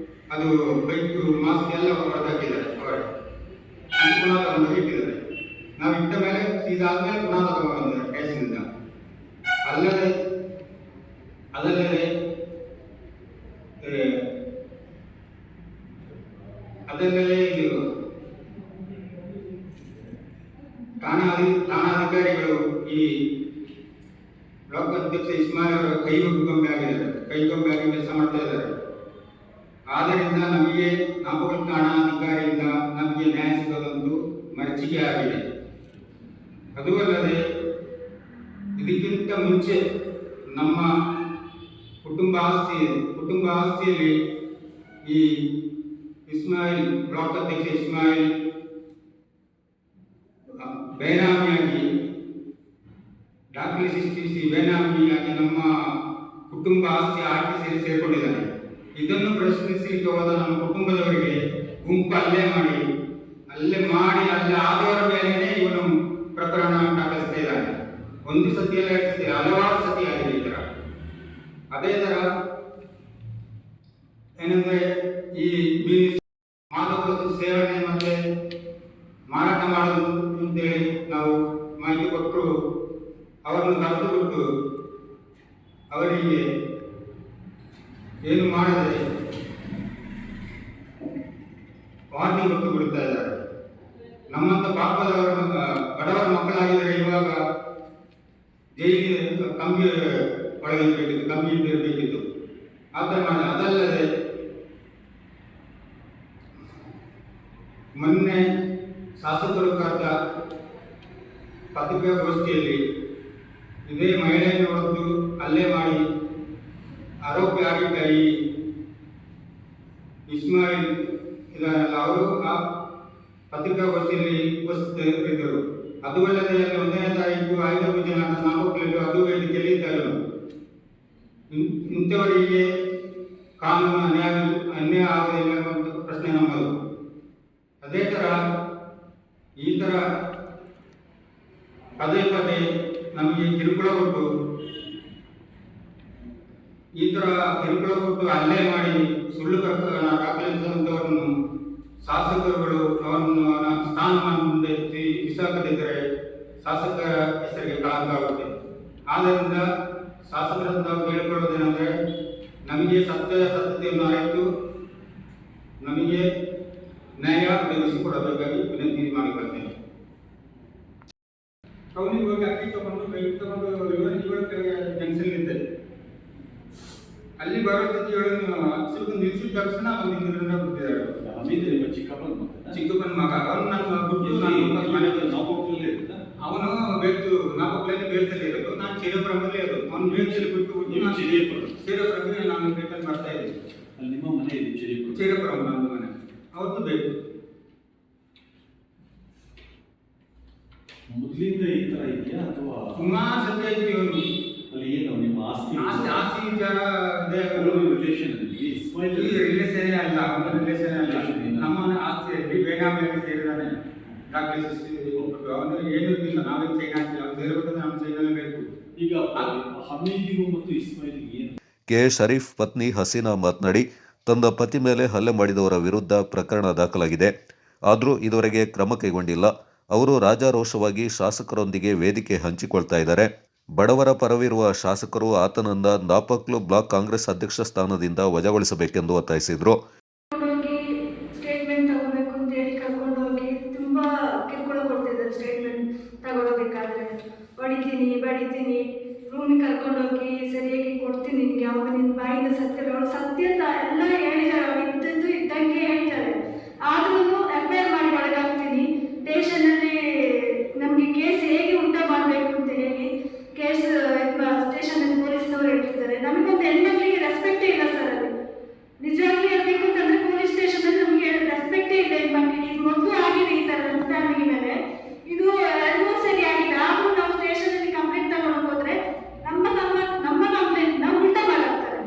ಅದು ಬೈಕ್ ಮಾಸ್ಕ್ ಎಲ್ಲ ಹೊರದಾಕಿದ್ದಾರೆ. ಅವರು ಪುನಃ ತಗೊಂಡೋಗಿ ಇಟ್ಟಿದ್ದಾರೆ. ನಾವು ಇಟ್ಟ ಮೇಲೆ ಸೀದಾದ್ಮೇಲೆ ಪುನಃ ತಗೊಂಡ್ಬಂದಿದ್ದಾರೆ ಸ್ಟೇಷನಿಂದ. ಅದಲ್ಲದೆ ಇದು ಠಾಣಾಧಿಕಾರಿಗಳು ಈ ಬ್ಲಾಕ್ ಅಧ್ಯಕ್ಷ ಇಸ್ಮಾಯಿಲ್ ಅವರ ಕೈಗೊಂಬೆ ಆಗಿ ಕೆಲಸ ಮಾಡ್ತಾ ಇದ್ದಾರೆ. ಆದ್ದರಿಂದ ನಮಗೆ ನಾಪಕ್ಲು ಠಾಣಾಧಿಕಾರಿಯಿಂದ ನಮಗೆ ನ್ಯಾಯ ಸಿಗೋದೊಂದು ಮರ್ಚಿಕೆ ಆಗಿದೆ. ಅದೂ ಅಲ್ಲದೆ ಇದಕ್ಕಿಂತ ಮುಂಚೆ ನಮ್ಮ ಕುಟುಂಬ ಆಸ್ತಿಯಲ್ಲಿ ಈ ಇಸ್ಮಾಯಿಲ್ ಬ್ಲಾಕ್ ಅಧ್ಯಕ್ಷ ಇಸ್ಮಾಯಿಲ್ ಬೇನಾಮಿಯಾಗಿ ದಾಖಲೆ ಸೃಷ್ಟಿಸಿ ಬೇನಾಮಿಯಾಗಿ ನಮ್ಮ ಕುಟುಂಬ ಆಸ್ತಿ ಆರ್ಟಿಸಿಯಲ್ಲಿ ಸೇರಿಕೊಂಡಿದ್ದಾನೆ. ಇದನ್ನು ಪ್ರಶ್ನಿಸಲಿಕ್ಕೆ ಹೋದ ನಮ್ಮ ಕುಟುಂಬದವರಿಗೆ ಗುಂಪು ಹಲ್ಲೆ ಮಾಡಿ ಅಲ್ಲಿ ಆದವರ ಮೇಲೆನೆ ಇವನು ಪ್ರಕರಣ ದಾಖಲಿಸ್ತಾ ಇದ್ದಾನೆ. ಒಂದು ಸತಿಯಲ್ಲ, ಎರಡು ಸತಿ, ಹಲವಾರು ಸತಿ ಆಗಿದೆ ಈ ತರ. ಅದೇ ತರ ಏನಂದ್ರೆ ಈ ಮಾದಕ ವಸ್ತು ಸೇವನೆ ಮತ್ತೆ ಮಾರಾಟ ಮಾಡುವುದು ಅಂತೇಳಿ ನಾವು ಮಾಹಿತಿ ಕೊಟ್ಟರು ಅವರನ್ನು ಕರೆದು ಬಿಟ್ಟು ಅವರಿಗೆ ಏನು ಮಾಡದೆ ವಾರ್ನಿಂಗ್ ಕೊಟ್ಟು ಬಿಡ್ತಾ ಇದ್ದಾರೆ. ನಮ್ಮಂತ ಪಾಪದವರ ಬಡವರ ಮಕ್ಕಳಾಗಿದ್ದರೆ ಇವಾಗ ಜೈಲಿಗೆ ಕಮ್ಮಿ ಒಳಗೆ ಇರಬೇಕಿತ್ತು, ಕಮ್ಮಿ ಇರಬೇಕಿತ್ತು. ಆ ಥರ ಮಾಡಿ. ಅದಲ್ಲದೆ ಮೊನ್ನೆ ಶಾಸಕರು ಕರೆದ ಪತ್ರಿಕಾಗೋಷ್ಠಿಯಲ್ಲಿ ಇದೇ ಮಹಿಳೆಯನ್ನು ಹೊಡೆದು ಹಲ್ಲೆ ಮಾಡಿ ಆರೋಪಿ ಆಗಿದ್ದ ಈ ಇಸ್ಮಾಯಿಲ್ ಇದನ್ನೆಲ್ಲ ಅವರು ಆ ಪತ್ರಿಕಾಗೋಷ್ಠಿಯಲ್ಲಿ ಉಪಸ್ಥಿತರಿದ್ದರು. ಅದು ಅಲ್ಲದೆ 1ನೇ ತಾರೀಕು ಆಯುಧ ಪೂಜೆ ನಾಮಕಲಿಟ್ಟು ಅದು ವೇದಿಕೆಯಲ್ಲಿ ಇದ್ದರು. ಇಂಥವರಿಗೆ ಕಾನೂನು ಅನ್ಯಾಯ ಆಗುವುದಿಲ್ಲ ಎಂಬ ಪ್ರಶ್ನೆ ನಮ್ಮದು. ಅದೇ ಥರ ಈ ಥರ ಪದೇ ಪದೇ ನಮಗೆ ಕಿರುಕುಳ ಕೊಟ್ಟು ಹಲ್ಲೆ ಮಾಡಿ ಸುಳ್ಳು ಪ್ರಕರಣ ದಾಖಲಿಸುವಂಥವರನ್ನು ಶಾಸಕರುಗಳು ಅವರನ್ನು ಸ್ಥಾನಮಾನದಿಂದ ಬಿಸಾಕದಿದ್ದರೆ ಶಾಸಕರ ಹೆಸರಿಗೆ ಕಳಂಕ ಆಗುತ್ತೆ. ಆದ್ದರಿಂದ ಶಾಸಕರಿಂದ ಕೇಳಿಕೊಳ್ಳೋದೇನೆಂದರೆ ನಮಗೆ ಸತ್ಯತೆಯನ್ನು ಅರಿತು ನಮಗೆ ನ್ಯಾಯ ಒದಗಿಸಿಕೊಡಬೇಕಾಗಿ ವಿನಂತಿ ಮಾಡಿಕೊಳ್ತೇನೆ. ಅವನಿಗೆ ಹೋಗಿ ಅಕ್ಕಿ ತಗೊಂಡು ಬೈಕ್ ತಗೊಂಡು ಇವಳ ಜಂಕ್ಷನ್ ಇದ್ದೆ ಅಲ್ಲಿ ಬರೋ ಸ್ಥಿತಿಗಳನ್ನು ಸ್ವಲ್ಪ ನಿಲ್ಲಿಸಿದ ತಕ್ಷಣ ಅವನು ಹಿಂದಿನಿಂದ ಬಿಟ್ಟಿದ್ದಾಳೆ. ಚಿಕ್ಕಪ್ಪನ ಮಗ ಅವನು ನನ್ನ ಬಿಟ್ಟು ಅವನು ಬೇತು ನಾಲ್ಕಲ್ಲಿ ಬೇರ್ತಲ್ಲಿ ಇರೋದು, ನಾನು ಚಿರಪುರಮಲ್ಲೇ ಇರೋದು. ಅವನು ಬೇತಲ್ಲಿ ಬಿಟ್ಟು ಚಿರಪುರಕ್ಕೆ ನಾನು ಬೇಕಲ್ಲಿ ಬರ್ತಾ ಇದ್ದೀನಿ. ಅಲ್ಲಿ ನಿಮ್ಮ ಮನೆ ಇದೆ ಚಿರಪುರಂ ನಮ್ಮದು ಮನೆ, ಅವ್ರದ್ದು ಬೇಕು. ಮೊದಲಿಂದ ಈ ತರ ಇದೆಯಾ ಅಥವಾ ಸುಮಾರು ಸತ್ಯ ಐತಿ ಅವನು ಅಲ್ಲಿ ಏನು ನಿಮ್ಮ ಆಸ್ತಿ ವಿಚಾರ ರಿಲೇಷನ್ ರಿಲೇಷನ್ ಅಲ್ಲ, ಅವನ ರಿಲೇಷನ್ ಅಲ್ಲ, ನಮ್ಮ ಆಸ್ತಿಯಲ್ಲಿ ಬೇನಾಮಿಯಾಗಿ ಸೇರಿದಾನೆ. ಅವನು ಏನು ಇರಲಿಲ್ಲ, ನಾವೇ ಚೈನ್ ಹಾಕಿಲ್ಲ, ಅವ್ನು ಸೇರಬೇಕಂದ್ರೆ ನಮ್ಮ ಚೈನಲ್ಲೇ ಬೇಕು. ಈಗ ಹಮೀದಿಗೂ ಮತ್ತು ಇಸ್ಮಾಯಿಲ್ಗೆ ಏನು? ಕೆ ಶರೀಫ್ ಪತ್ನಿ ಹಸೀನಾ ಮಾತನಾಡಿ, ತನ್ನ ಪತಿ ಮೇಲೆ ಹಲ್ಲೆ ಮಾಡಿದವರ ವಿರುದ್ಧ ಪ್ರಕರಣ ದಾಖಲಾಗಿದೆ. ಆದರೂ ಇದುವರೆಗೆ ಕ್ರಮ ಕೈಗೊಂಡಿಲ್ಲ. ಅವರು ರಾಜಾರೋಷವಾಗಿ ಶಾಸಕರೊಂದಿಗೆ ವೇದಿಕೆ ಹಂಚಿಕೊಳ್ತಾ ಇದ್ದಾರೆ. ಬಡವರ ಪರವಿರುವ ಶಾಸಕರು ಆತನನ್ನ ನಾಪಕ್ಲು ಬ್ಲಾಕ್ ಕಾಂಗ್ರೆಸ್ ಅಧ್ಯಕ್ಷ ಸ್ಥಾನದಿಂದ ವಜಾಗೊಳಿಸಬೇಕೆಂದು ಒತ್ತಾಯಿಸಿದರು. ಸ್ಟೇಟ್ಮೆಂಟ್ ತಗೋಬೇಕು ಅಂತ ಹೇಳಿ ಕರ್ಕೊಂಡು ಹೋಗಿ ತುಂಬಾ ಕಿರುಕುಳ ಕೊಡ್ತಿದ್ದಾರೆ. ಸ್ಟೇಟ್ಮೆಂಟ್ ತಗೊಳ್ಬೇಕಾದ್ರೆ ಹೊಡಿತೀನಿ ಬಡಿತೀನಿ, ರೂಮಿಗೆ ಕರ್ಕೊಂಡು ಹೋಗಿ ಸರಿಯಾಗಿ ಕೊಡ್ತೀನಿ ನಿನ್ಗೆ, ಅವಾಗ ನಿನ್ನ ಬಾಯಿಂದ ಸತ್ಯ ಸತ್ಯದ ಎಲ್ಲ ಹೇಳಿದ್ದಾರೆ. ಅವ್ರು ಇದ್ದದ್ದು ಇದ್ದಂಗೆ ಹೇಳ್ತಾರೆ. ಆದ್ರೂ FIR ಮಾಡಿ ಒಳಗಾಗ್ತೀನಿ. ಸ್ಟೇಷನಲ್ಲಿ ನಮಗೆ ಕೇಸ್ ಹೇಗೆ ಉಂಟ ಮಾಡಬೇಕು ಅಂತ ಹೇಳಿ ಕೇಸ್ ಸ್ಟೇಷನಲ್ಲಿ ಪೊಲೀಸ್ನವರು ಹೇಳ್ತಿದ್ದಾರೆ. ನಮಗೊಂದು ಹೆಣ್ಮಕ್ಳಿಗೆ ರೆಸ್ಪೆಕ್ಟೇ ಇಲ್ಲ ಸರ್. ಅಲ್ಲಿ ನಿಜವಾಗ್ಲೂ ಹೇಳ್ಬೇಕು ಅಂತಂದ್ರೆ ಪೊಲೀಸ್ ಸ್ಟೇಷನಲ್ಲಿ ನಮಗೆ ರೆಸ್ಪೆಕ್ಟೇ ಇಲ್ಲ ಹೆಣ್ಮಕ್ಳಿಗೆ. ಇದು ಮೊದಲು ಆಗಿದೆ ಈ ಥರ ನಮ್ಮ ಫ್ಯಾಮಿಲಿ ಮೇಲೆ, ಇದು 2-3 ಸರಿ ಆಗಿದೆ. ಆದರೂ ನಾವು ಸ್ಟೇಷನಲ್ಲಿ ಕಂಪ್ಲೇಂಟ್ ತಗೊಂಡು ಹೋದ್ರೆ ನಮ್ಮ ಕಂಪ್ಲೇಂಟ್ ನಾವು ಉಲ್ಟಾ ಮಾಡಾಕ್ತಾರೆ.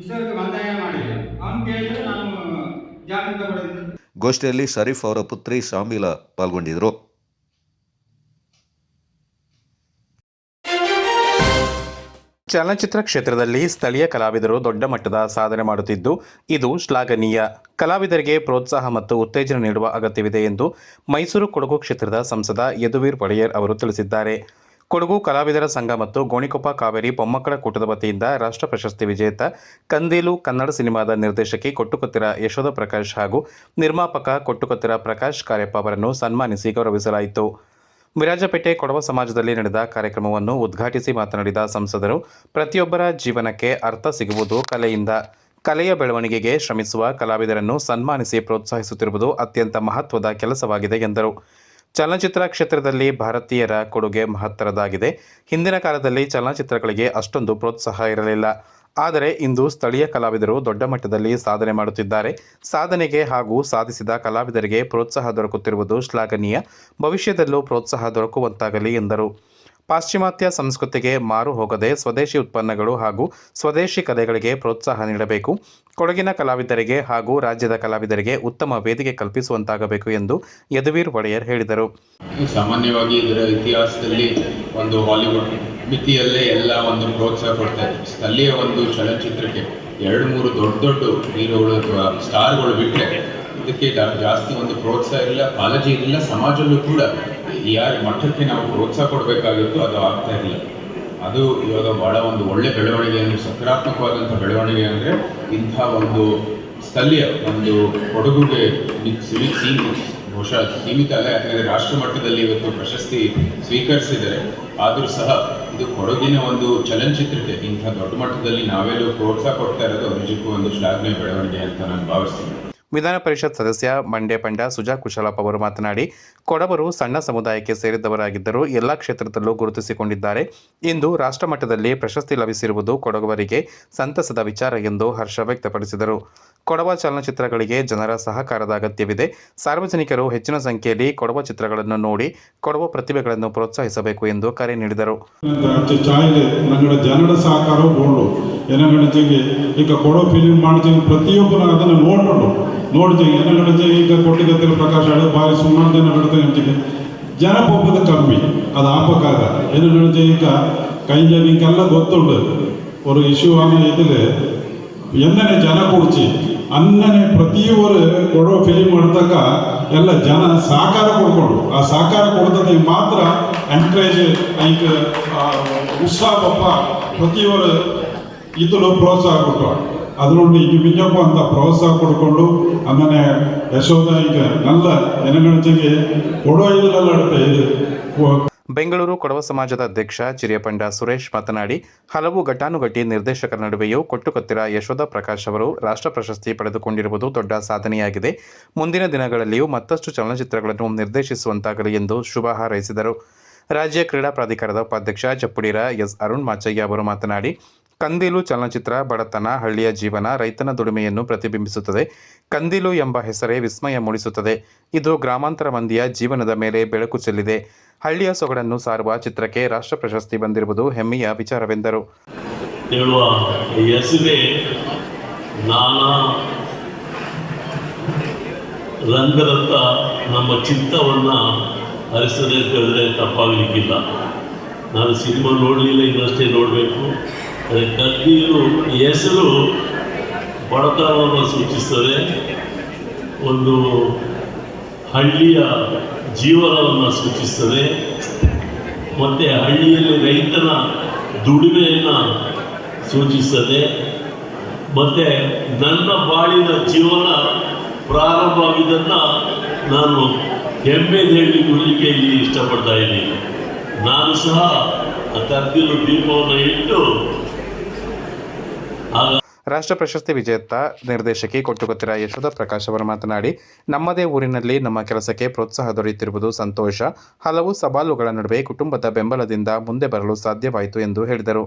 ಇಷ್ಟವರೆಗೆ ಬಂದಾಯ ಮಾಡಿಲ್ಲ. ಅವನು ಕೇಳಿದ್ರೆ ನಾನು ಜಾಮೀನು ತಗೊಳ್ಳಿದ್ದೆ. ಗೋಷ್ಠಿಯಲ್ಲಿ ಶರೀಫ್ ಅವರ ಪುತ್ರಿ ಶಾಮಿಲಾ ಪಾಲ್ಗೊಂಡಿದ್ದರು. ಚಲನಚಿತ್ರ ಕ್ಷೇತ್ರದಲ್ಲಿ ಸ್ಥಳೀಯ ಕಲಾವಿದರು ದೊಡ್ಡ ಮಟ್ಟದ ಸಾಧನೆ ಮಾಡುತ್ತಿದ್ದು ಇದು ಶ್ಲಾಘನೀಯ. ಕಲಾವಿದರಿಗೆ ಪ್ರೋತ್ಸಾಹ ಮತ್ತು ಉತ್ತೇಜನ ನೀಡುವ ಅಗತ್ಯವಿದೆ ಎಂದು ಮೈಸೂರು ಕೊಡಗು ಕ್ಷೇತ್ರದ ಸಂಸದ ಯದುವೀರ್ ಒಡೆಯರ್ ಅವರು ತಿಳಿಸಿದ್ದಾರೆ. ಕೊಡಗು ಕಲಾವಿದರ ಸಂಘ ಮತ್ತು ಗೋಣಿಕೊಪ್ಪ ಕಾವೇರಿ ಮೊಮ್ಮಕ್ಕಳ ಕೂಟದ ವತಿಯಿಂದ ರಾಷ್ಟ್ರ ಪ್ರಶಸ್ತಿ ವಿಜೇತ ಕಂದೀಲು ಕನ್ನಡ ಸಿನಿಮಾದ ನಿರ್ದೇಶಕಿ ಕೊಟ್ಟುಕೊತ್ತಿರ ಯಶೋಧ ಪ್ರಕಾಶ್ ಹಾಗೂ ನಿರ್ಮಾಪಕ ಕೊಟ್ಟುಕೊತ್ತಿರ ಪ್ರಕಾಶ್ ಕಾರ್ಯಪ್ಪ ಅವರನ್ನು ಸನ್ಮಾನಿಸಿ ಗೌರವಿಸಲಾಯಿತು. ವಿರಾಜಪೇಟೆ ಕೊಡವ ಸಮಾಜದಲ್ಲಿ ನಡೆದ ಕಾರ್ಯಕ್ರಮವನ್ನು ಉದ್ಘಾಟಿಸಿ ಮಾತನಾಡಿದ ಸಂಸದರು, ಪ್ರತಿಯೊಬ್ಬರ ಜೀವನಕ್ಕೆ ಅರ್ಥ ಸಿಗುವುದು ಕಲೆಯಿಂದ. ಕಲೆಯ ಬೆಳವಣಿಗೆಗೆ ಶ್ರಮಿಸುವ ಕಲಾವಿದರನ್ನು ಸನ್ಮಾನಿಸಿ ಪ್ರೋತ್ಸಾಹಿಸುತ್ತಿರುವುದು ಅತ್ಯಂತ ಮಹತ್ವದ ಕೆಲಸವಾಗಿದೆ ಎಂದರು. ಚಲನಚಿತ್ರ ಕ್ಷೇತ್ರದಲ್ಲಿ ಭಾರತೀಯರ ಕೊಡುಗೆ ಮಹತ್ತರದಾಗಿದೆ. ಹಿಂದಿನ ಕಾಲದಲ್ಲಿ ಚಲನಚಿತ್ರಗಳಿಗೆ ಅಷ್ಟೊಂದು ಪ್ರೋತ್ಸಾಹ ಇರಲಿಲ್ಲ. ಆದರೆ ಇಂದು ಸ್ಥಳೀಯ ಕಲಾವಿದರು ದೊಡ್ಡ ಮಟ್ಟದಲ್ಲಿ ಸಾಧನೆ ಮಾಡುತ್ತಿದ್ದಾರೆ. ಸಾಧನೆಗೆ ಹಾಗೂ ಸಾಧಿಸಿದ ಕಲಾವಿದರಿಗೆ ಪ್ರೋತ್ಸಾಹ ದೊರಕುತ್ತಿರುವುದು ಶ್ಲಾಘನೀಯ. ಭವಿಷ್ಯದಲ್ಲೂ ಪ್ರೋತ್ಸಾಹ ದೊರಕುವಂತಾಗಲಿ ಎಂದರು. ಪಾಶ್ಚಿಮಾತ್ಯ ಸಂಸ್ಕೃತಿಗೆ ಮಾರು ಹೋಗದೆ ಸ್ವದೇಶಿ ಉತ್ಪನ್ನಗಳು ಹಾಗೂ ಸ್ವದೇಶಿ ಕಲೆಗಳಿಗೆ ಪ್ರೋತ್ಸಾಹ ನೀಡಬೇಕು. ಕೊಡಗಿನ ಕಲಾವಿದರಿಗೆ ಹಾಗೂ ರಾಜ್ಯದ ಕಲಾವಿದರಿಗೆ ಉತ್ತಮ ವೇದಿಕೆ ಕಲ್ಪಿಸುವಂತಾಗಬೇಕು ಎಂದು ಯದುವೀರ್ ಒಡೆಯರ್ ಹೇಳಿದರು. ಸಾಮಾನ್ಯವಾಗಿ ಇದರ ಇತಿಹಾಸದಲ್ಲಿ ಒಂದು ಹಾಲಿವುಡ್ ಮಿತಿಯಲ್ಲೇ ಎಲ್ಲ ಒಂದು ಪ್ರೋತ್ಸಾಹ ಕೊಡ್ತಾರೆ. ಸ್ಥಳೀಯ ಒಂದು ಚಲನಚಿತ್ರಕ್ಕೆ 2-3 ದೊಡ್ಡ ಹೀರೋಗಳು ಅಥವಾ ಸ್ಟಾರ್ಗಳು ಬಿಟ್ಟರೆ ಇದಕ್ಕೆ ಜಾಸ್ತಿ ಒಂದು ಪ್ರೋತ್ಸಾಹ ಇಲ್ಲ, ಕಾಳಜಿ ಇರಲಿಲ್ಲ. ಸಮಾಜದಲ್ಲೂ ಕೂಡ ಯಾರ ಮಟ್ಟಕ್ಕೆ ನಾವು ಪ್ರೋತ್ಸಾಹ ಕೊಡಬೇಕಾಗಿತ್ತು ಅದು ಆಗ್ತಾ ಇರಲಿಲ್ಲ. ಅದು ಇವಾಗ ಭಾಳ ಒಂದು ಒಳ್ಳೆ ಬೆಳವಣಿಗೆ ಅಂದರೆ ಸಕಾರಾತ್ಮಕವಾದಂಥ ಬೆಳವಣಿಗೆ ಅಂದರೆ ಇಂಥ ಒಂದು ಸ್ಥಳೀಯ ಒಂದು ಕೊಡಗುಗೆ ಬಹುಶಃ ಸೀಮಿತ ಅಲ್ಲ, ಯಾಕಂದರೆ ರಾಷ್ಟ್ರ ಮಟ್ಟದಲ್ಲಿ ಇವತ್ತು ಪ್ರಶಸ್ತಿ ಸ್ವೀಕರಿಸಿದರೆ. ಆದರೂ ಸಹ ಇದು ಕೊಡಗಿನ ಒಂದು ಚಲನಚಿತ್ರಕ್ಕೆ ಇಂಥ ದೊಡ್ಡ ಮಟ್ಟದಲ್ಲಿ ನಾವೆಲ್ಲೂ ಪ್ರೋತ್ಸಾಹ ಕೊಡ್ತಾ ಇರೋದು ನಿಜಕ್ಕೂ ಒಂದು ಶ್ಲಾಘನೀಯ ಬೆಳವಣಿಗೆ ಅಂತ ನಾನು ಭಾವಿಸ್ತೀನಿ. ವಿಧಾನ ಪರಿಷತ್ ಸದಸ್ಯ ಮಂಡ್ಯ ಪಂಡ ಸುಜಾ ಕುಶಲಪ್ಪ ಅವರು ಮಾತನಾಡಿ, ಕೊಡವರು ಸಣ್ಣ ಸಮುದಾಯಕ್ಕೆ ಸೇರಿದವರಾಗಿದ್ದರೂ ಎಲ್ಲ ಕ್ಷೇತ್ರದಲ್ಲೂ ಗುರುತಿಸಿಕೊಂಡಿದ್ದಾರೆ. ಇಂದು ರಾಷ್ಟ್ರ ಮಟ್ಟದಲ್ಲಿ ಪ್ರಶಸ್ತಿ ಲಭಿಸಿರುವುದು ಕೊಡಗುವರಿಗೆ ಸಂತಸದ ವಿಚಾರ ಎಂದು ಹರ್ಷ ವ್ಯಕ್ತಪಡಿಸಿದರು. ಕೊಡವ ಚಲನಚಿತ್ರಗಳಿಗೆ ಜನರ ಸಹಕಾರದ ಅಗತ್ಯವಿದೆ. ಸಾರ್ವಜನಿಕರು ಹೆಚ್ಚಿನ ಸಂಖ್ಯೆಯಲ್ಲಿ ಕೊಡವ ಚಿತ್ರಗಳನ್ನು ನೋಡಿ ಕೊಡವ ಪ್ರತಿಭೆಗಳನ್ನು ಪ್ರೋತ್ಸಾಹಿಸಬೇಕು ಎಂದು ಕರೆ ನೀಡಿದರು. ಜನರ ಸಹಕಾರ ಬೋಳು ಏನಗಣಿಗೆ ಈಗ ಕೊಡೋ ಫಿಲಿಮ್ ಮಾಡ್ತೀನಿ ಪ್ರತಿಯೊಬ್ಬರು ಅದನ್ನು ನೋಡ್ತೀವಿ ಏನಗಣಿಗೆ ಈಗ ಕೊಟ್ಟಿಗತ್ತಿರ ಪ್ರಕಾಶ ಹಳೆ ಬಾರಿ ಸುಮಾರು ಜನ ಬಿಡ್ತಾ ಅಂತಿಗೆ ಜನ ಪೊಪ್ಪದ ಕಮ್ಮಿ ಅದು ಆಪಕ್ಕಾಗ ಏನಗಣಿಗೆ ಈಗ ಕೈಂಜ ನಿಂಗೆಲ್ಲ ಗೊತ್ತುಂಡು ஒரு ಇಶ್ಯೂ ಆಗಿ ಇದ್ರೆ ಎನ್ನನೆ ಜನ ಕೊಡ್ಚಿ ಅನ್ನನೆ ಪ್ರತಿಯೊಬ್ಬರು ಕೊಡೋ ಫಿಲಿಮ್ ಮಾಡ್ತಕ್ಕ ಎಲ್ಲ ಜನ ಸಹಕಾರ ಕೊಡ್ಕೊಂಡು ಆ ಸಹಕಾರ ಕೊಡ್ತದೆ ಮಾತ್ರ ಎಂಕರೇಜ್ ಈಗ ಉತ್ಸಾಹ ಪಪ್ಪ ಪ್ರತಿಯೊಬ್ಬರು ಇದನ್ನು ಪ್ರೋತ್ಸಾಹ ಕೊಟ್ಟು ಅದರಲ್ಲಿ ಈಗ ಮಿಂಜಪ್ಪ ಅಂತ ಪ್ರೋತ್ಸಾಹ ಕೊಡ್ಕೊಂಡು ಆಮೇಲೆ ಯಶೋಧ ಈಗ ನಲ್ಲ ಜನಗಣತಿಗೆ ಕೊಡೋ ಇದೆಲ್ಲ ಆಡುತ್ತೆ ಇದು. ಬೆಂಗಳೂರು ಕೊಡವ ಸಮಾಜದ ಅಧ್ಯಕ್ಷ ಚಿರಿಯಪಂಡ ಸುರೇಶ್ ಮಾತನಾಡಿ, ಹಲವು ಘಟಾನುಘಟಿ ನಿರ್ದೇಶಕರ ನಡುವೆಯೂ ಕೊಟ್ಟುಕೊತ್ತಿರ ಯಶೋಧ ಪ್ರಕಾಶ್ ಅವರು ರಾಷ್ಟ್ರ ಪ್ರಶಸ್ತಿ ಪಡೆದುಕೊಂಡಿರುವುದು ದೊಡ್ಡ ಸಾಧನೆಯಾಗಿದೆ. ಮುಂದಿನ ದಿನಗಳಲ್ಲಿಯೂ ಮತ್ತಷ್ಟು ಚಲನಚಿತ್ರಗಳನ್ನು ನಿರ್ದೇಶಿಸುವಂತಾಗಲಿ ಎಂದು ಶುಭ ಹಾರೈಸಿದರು. ರಾಜ್ಯ ಕ್ರೀಡಾ ಪ್ರಾಧಿಕಾರದ ಉಪಾಧ್ಯಕ್ಷ ಚಪ್ಪುಡಿರ ಎಸ್ ಅರುಣ್ ಮಾಚಯ್ಯ ಅವರು ಮಾತನಾಡಿ, ಕಂದೀಲು ಚಲನಚಿತ್ರ ಬಡತನ, ಹಳ್ಳಿಯ ಜೀವನ, ರೈತನ ದುಡಿಮೆಯನ್ನು ಪ್ರತಿಬಿಂಬಿಸುತ್ತದೆ. ಕಂದೀಲು ಎಂಬ ಹೆಸರೇ ವಿಸ್ಮಯ ಮೂಡಿಸುತ್ತದೆ. ಇದು ಗ್ರಾಮಾಂತರ ಮಂದಿಯ ಜೀವನದ ಮೇಲೆ ಬೆಳಕು ಚೆಲ್ಲಿದೆ. ಹಳ್ಳಿಯ ಸೊಗಡನ್ನು ಸಾರುವ ಚಿತ್ರಕ್ಕೆ ರಾಷ್ಟ್ರ ಪ್ರಶಸ್ತಿ ಬಂದಿರುವುದು ಹೆಮ್ಮೆಯ ವಿಚಾರವೆಂದರು. ಹೇಳುವ ಹೆಸರೇ ನಾನಾ ರಂಗದತ್ತ ನಮ್ಮ ಚಿತ್ತವನ್ನು ಹರಿಸದೆ ತಿಳಿದ್ರೆ ತಪ್ಪಾಗಲಿಕ್ಕಿಲ್ಲ. ನಾನು ಸಿನಿಮಾ ನೋಡಲಿಲ್ಲ, ಇನ್ನಷ್ಟೇ ನೋಡಬೇಕು. ಕಂದೀಲು ಹೆಸರು ಬಡತನವನ್ನು ಸೂಚಿಸ್ತದೆ, ಒಂದು ಹಳ್ಳಿಯ ಜೀವನವನ್ನು ಸೂಚಿಸ್ತದೆ, ಮತ್ತು ಹಳ್ಳಿಯಲ್ಲಿ ರೈತನ ದುಡಿಮೆಯನ್ನು ಸೂಚಿಸ್ತದೆ. ಮತ್ತು ನನ್ನ ಬಾಳಿನ ಜೀವನ ಪ್ರಾರಂಭವಾಗಿದ್ದನ್ನು ನಾನು ಹೇಳಲಿಕ್ಕೆ ಇಲ್ಲಿ ಇಷ್ಟಪಡ್ತಾ ಇದ್ದೀನಿ. ನಾನು ಸಹ ಕಂದೀಲು ದೀಪವನ್ನು ಇಟ್ಟು ರಾಷ್ಟ್ರ ಪ್ರಶಸ್ತಿ ವಿಜೇತ ನಿರ್ದೇಶಕಿ ಕೊಟ್ಟುಕೊತ್ತಿರ ಯಶೋಧ ಪ್ರಕಾಶ್ ಅವರು ಮಾತನಾಡಿ, ನಮ್ಮದೇ ಊರಿನಲ್ಲಿ ನಮ್ಮ ಕೆಲಸಕ್ಕೆ ಪ್ರೋತ್ಸಾಹ ದೊರೆಯುತ್ತಿರುವುದು ಸಂತೋಷ. ಹಲವು ಸವಾಲುಗಳ ನಡುವೆ ಕುಟುಂಬದ ಬೆಂಬಲದಿಂದ ಮುಂದೆ ಬರಲು ಸಾಧ್ಯವಾಯಿತು ಎಂದು ಹೇಳಿದರು.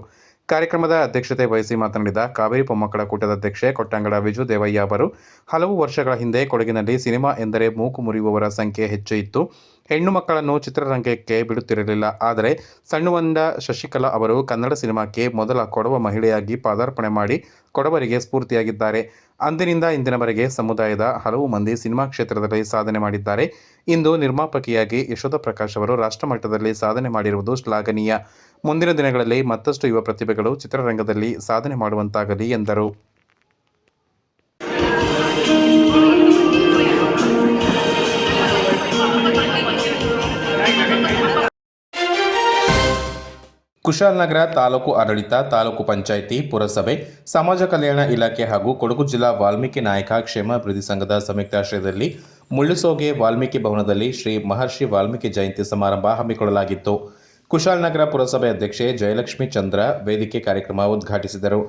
ಕಾರ್ಯಕ್ರಮದ ಅಧ್ಯಕ್ಷತೆ ವಹಿಸಿ ಮಾತನಾಡಿದ ಕಾವೇರಿ ಮೊಮ್ಮಕ್ಕಳ ಕೂಟದ ಅಧ್ಯಕ್ಷೆ ಕೊಟ್ಟಂಗಡ ವಿಜು ದೇವಯ್ಯ ಅವರು, ಹಲವು ವರ್ಷಗಳ ಹಿಂದೆ ಕೊಡಗಿನಲ್ಲಿ ಸಿನಿಮಾ ಎಂದರೆ ಮೂಕು ಮುರಿಯುವವರ ಸಂಖ್ಯೆ ಹೆಚ್ಚು ಇತ್ತು. ಹೆಣ್ಣು ಮಕ್ಕಳನ್ನು ಚಿತ್ರರಂಗಕ್ಕೆ ಬಿಡುತ್ತಿರಲಿಲ್ಲ. ಆದರೆ ಸಣ್ಣುವಂಡ ಶಶಿಕಲಾ ಅವರು ಕನ್ನಡ ಸಿನಿಮಾಕ್ಕೆ ಮೊದಲ ಕೊಡವ ಮಹಿಳೆಯಾಗಿ ಪಾದಾರ್ಪಣೆ ಮಾಡಿ ಕೊಡವರಿಗೆ ಸ್ಫೂರ್ತಿಯಾಗಿದ್ದಾರೆ. ಅಂದಿನಿಂದ ಇಂದಿನವರೆಗೆ ಸಮುದಾಯದ ಹಲವು ಮಂದಿ ಸಿನಿಮಾ ಕ್ಷೇತ್ರದಲ್ಲಿ ಸಾಧನೆ ಮಾಡಿದ್ದಾರೆ. ಇಂದು ನಿರ್ಮಾಪಕಿಯಾಗಿ ಯಶೋಧ ಪ್ರಕಾಶ್ ಅವರು ರಾಷ್ಟ್ರಮಟ್ಟದಲ್ಲಿ ಸಾಧನೆ ಮಾಡಿರುವುದು ಶ್ಲಾಘನೀಯ. ಮುಂದಿನ ದಿನಗಳಲ್ಲಿ ಮತ್ತಷ್ಟು ಯುವ ಪ್ರತಿಭೆಗಳು ಚಿತ್ರರಂಗದಲ್ಲಿ ಸಾಧನೆ ಮಾಡುವಂತಾಗಲಿ ಎಂದರು. ಕುಶಾಲನಗರ ತಾಲೂಕು ಆಡಳಿತ, ತಾಲೂಕು ಪಂಚಾಯಿತಿ, ಪುರಸಭೆ, ಸಮಾಜ ಕಲ್ಯಾಣ ಇಲಾಖೆ ಹಾಗೂ ಕೊಡಗು ಜಿಲ್ಲಾ ವಾಲ್ಮೀಕಿ ನಾಯಕ ಕ್ಷೇಮಾಭಿವೃದ್ಧಿ ಸಂಘದ ಸಂಯುಕ್ತಾಶ್ರಯದಲ್ಲಿ ಮುಳ್ಳುಸೋಗೆ ವಾಲ್ಮೀಕಿ ಭವನದಲ್ಲಿ ಶ್ರೀ ಮಹರ್ಷಿ ವಾಲ್ಮೀಕಿ ಜಯಂತಿ ಸಮಾರಂಭ ಹಮ್ಮಿಕೊಳ್ಳಲಾಗಿತ್ತು. ಕುಶಾಲನಗರ ಪುರಸಭೆ ಅಧ್ಯಕ್ಷೆ ಜಯಲಕ್ಷ್ಮಿ ಚಂದ್ರ ವೇದಿಕೆ ಕಾರ್ಯಕ್ರಮ ಉದ್ಘಾಟಿಸಿದರು.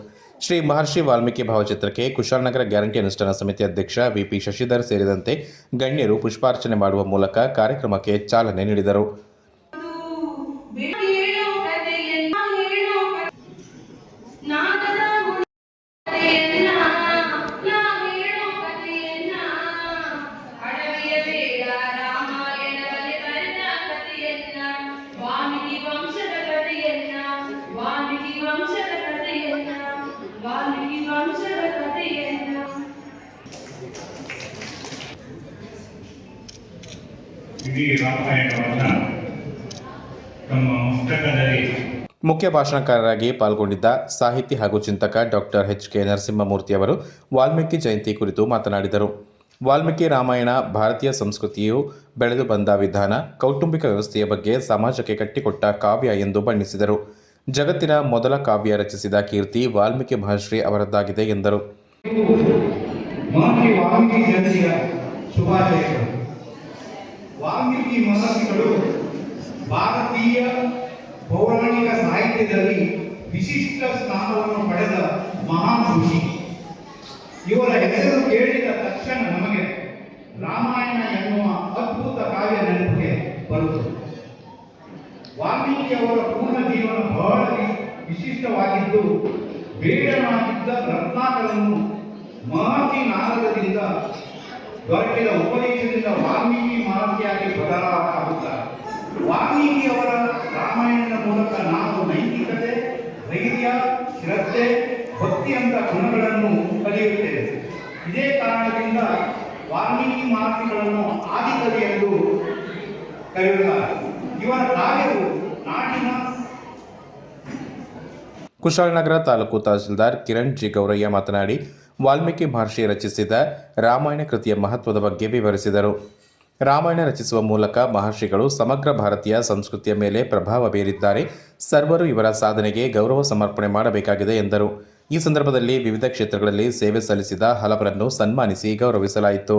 ಶ್ರೀ ಮಹರ್ಷಿ ವಾಲ್ಮೀಕಿ ಭಾವಚಿತ್ರಕ್ಕೆ ಕುಶಾಲನಗರ ಗ್ಯಾರಂಟಿ ಅನುಷ್ಠಾನ ಸಮಿತಿ ಅಧ್ಯಕ್ಷ ವಿಪಿ ಶಶಿಧರ್ ಸೇರಿದಂತೆ ಗಣ್ಯರು ಪುಷ್ಪಾರ್ಚನೆ ಮಾಡುವ ಮೂಲಕ ಕಾರ್ಯಕ್ರಮಕ್ಕೆ ಚಾಲನೆ ನೀಡಿದರು. ಮುಖ್ಯ ಭಾಷಣಕಾರರಾಗಿ ಪಾಲ್ಗೊಂಡಿದ್ದ ಸಾಹಿತಿ ಹಾಗೂ ಚಿಂತಕ ಡಾಕ್ಟರ್ ಎಚ್.ಕೆ. ನರಸಿಂಹಮೂರ್ತಿ ಅವರು ವಾಲ್ಮೀಕಿ ಜಯಂತಿ ಕುರಿತು ಮಾತನಾಡಿದರು. ವಾಲ್ಮೀಕಿ ರಾಮಾಯಣ ಭಾರತೀಯ ಸಂಸ್ಕೃತಿಯು ಬೆಳೆದು ಬಂದ ವಿಧಾನ, ಕೌಟುಂಬಿಕ ವ್ಯವಸ್ಥೆಯ ಬಗ್ಗೆ ಸಮಾಜಕ್ಕೆ ಕಟ್ಟಿಕೊಟ್ಟ ಕಾವ್ಯ ಎಂದು ಬಣ್ಣಿಸಿದರು. ಜಗತ್ತಿನ ಮೊದಲ ಕಾವ್ಯ ರಚಿಸಿದ ಕೀರ್ತಿ ವಾಲ್ಮೀಕಿ ಮಹರ್ಷಿ ಅವರದ್ದಾಗಿದೆ ಎಂದರು. ವಾಲ್ಮೀಕಿ ಮಹರ್ಷಿಗಳು ಭಾರತೀಯ ಪೌರಾಣಿಕ ಸಾಹಿತ್ಯದಲ್ಲಿ ವಿಶಿಷ್ಟ ಸ್ಥಾನವನ್ನು ಪಡೆದ ಮಹಾನ್ ಋಷಿ. ಇವರ ಹೆಸರು ಕೇಳಿದ ತಕ್ಷಣ ನಮಗೆ ರಾಮಾಯಣ ಎನ್ನುವ ಅದ್ಭುತ ಕಾವ್ಯ ನೆನಪಿಗೆ ಬರುತ್ತದೆ. ವಾಲ್ಮೀಕಿಯವರ ಪೂರ್ಣ ಜೀವನ ಬಹಳ ವಿಶಿಷ್ಟವಾಗಿದ್ದು, ಬೇಡನಾಗಿದ್ದ ರತ್ನಾಕರನ್ನು ಮಹರ್ಷಿ ನಾರದರಿಂದ ದೊರಕಿದ ಉಪದೇಶದಿಂದ ವಾಲ್ಮೀಕಿ ಮಹರ್ಷಿಯಾಗಿ ಬದಲಾಗುತ್ತಾರೆ. ವಾಲ್ಮೀಕಿಯವರ ರಾಮಾಯಣದ ಮೂಲಕ ನಾವು ನೈತಿಕತೆ, ಧೈರ್ಯ, ಶ್ರದ್ಧೆ, ಭಕ್ತಿಯಂತ ಗುಣಗಳನ್ನು ಕಲಿಯುತ್ತೇವೆ. ಇದೇ ಕಾರಣದಿಂದ ವಾಲ್ಮೀಕಿ ಮಹರ್ಷಿಗಳನ್ನು ಆದಿಕವಿ ಎಂದು ಕರೆಯುತ್ತಾರೆ. ಇವರ ಕಾವ್ಯವು ನಾಡಿನ ಕುಶಾಲನಗರ ತಾಲೂಕು ತಹಸೀಲ್ದಾರ್ ಕಿರಣ್ ಜಿ ಗೌರಯ್ಯ ಮಾತನಾಡಿ, ವಾಲ್ಮೀಕಿ ಮಹರ್ಷಿ ರಚಿಸಿದ ರಾಮಾಯಣ ಕೃತಿಯ ಮಹತ್ವದ ಬಗ್ಗೆ ವಿವರಿಸಿದರು. ರಾಮಾಯಣ ರಚಿಸುವ ಮೂಲಕ ಮಹರ್ಷಿಗಳು ಸಮಗ್ರ ಭಾರತೀಯ ಸಂಸ್ಕೃತಿಯ ಮೇಲೆ ಪ್ರಭಾವ ಬೀರಿದ್ದಾರೆ. ಸರ್ವರು ಇವರ ಸಾಧನೆಗೆ ಗೌರವ ಸಮರ್ಪಣೆ ಮಾಡಬೇಕಾಗಿದೆ ಎಂದರು. ಈ ಸಂದರ್ಭದಲ್ಲಿ ವಿವಿಧ ಕ್ಷೇತ್ರಗಳಲ್ಲಿ ಸೇವೆ ಸಲ್ಲಿಸಿದ ಹಲವರನ್ನು ಸನ್ಮಾನಿಸಿ ಗೌರವಿಸಲಾಯಿತು.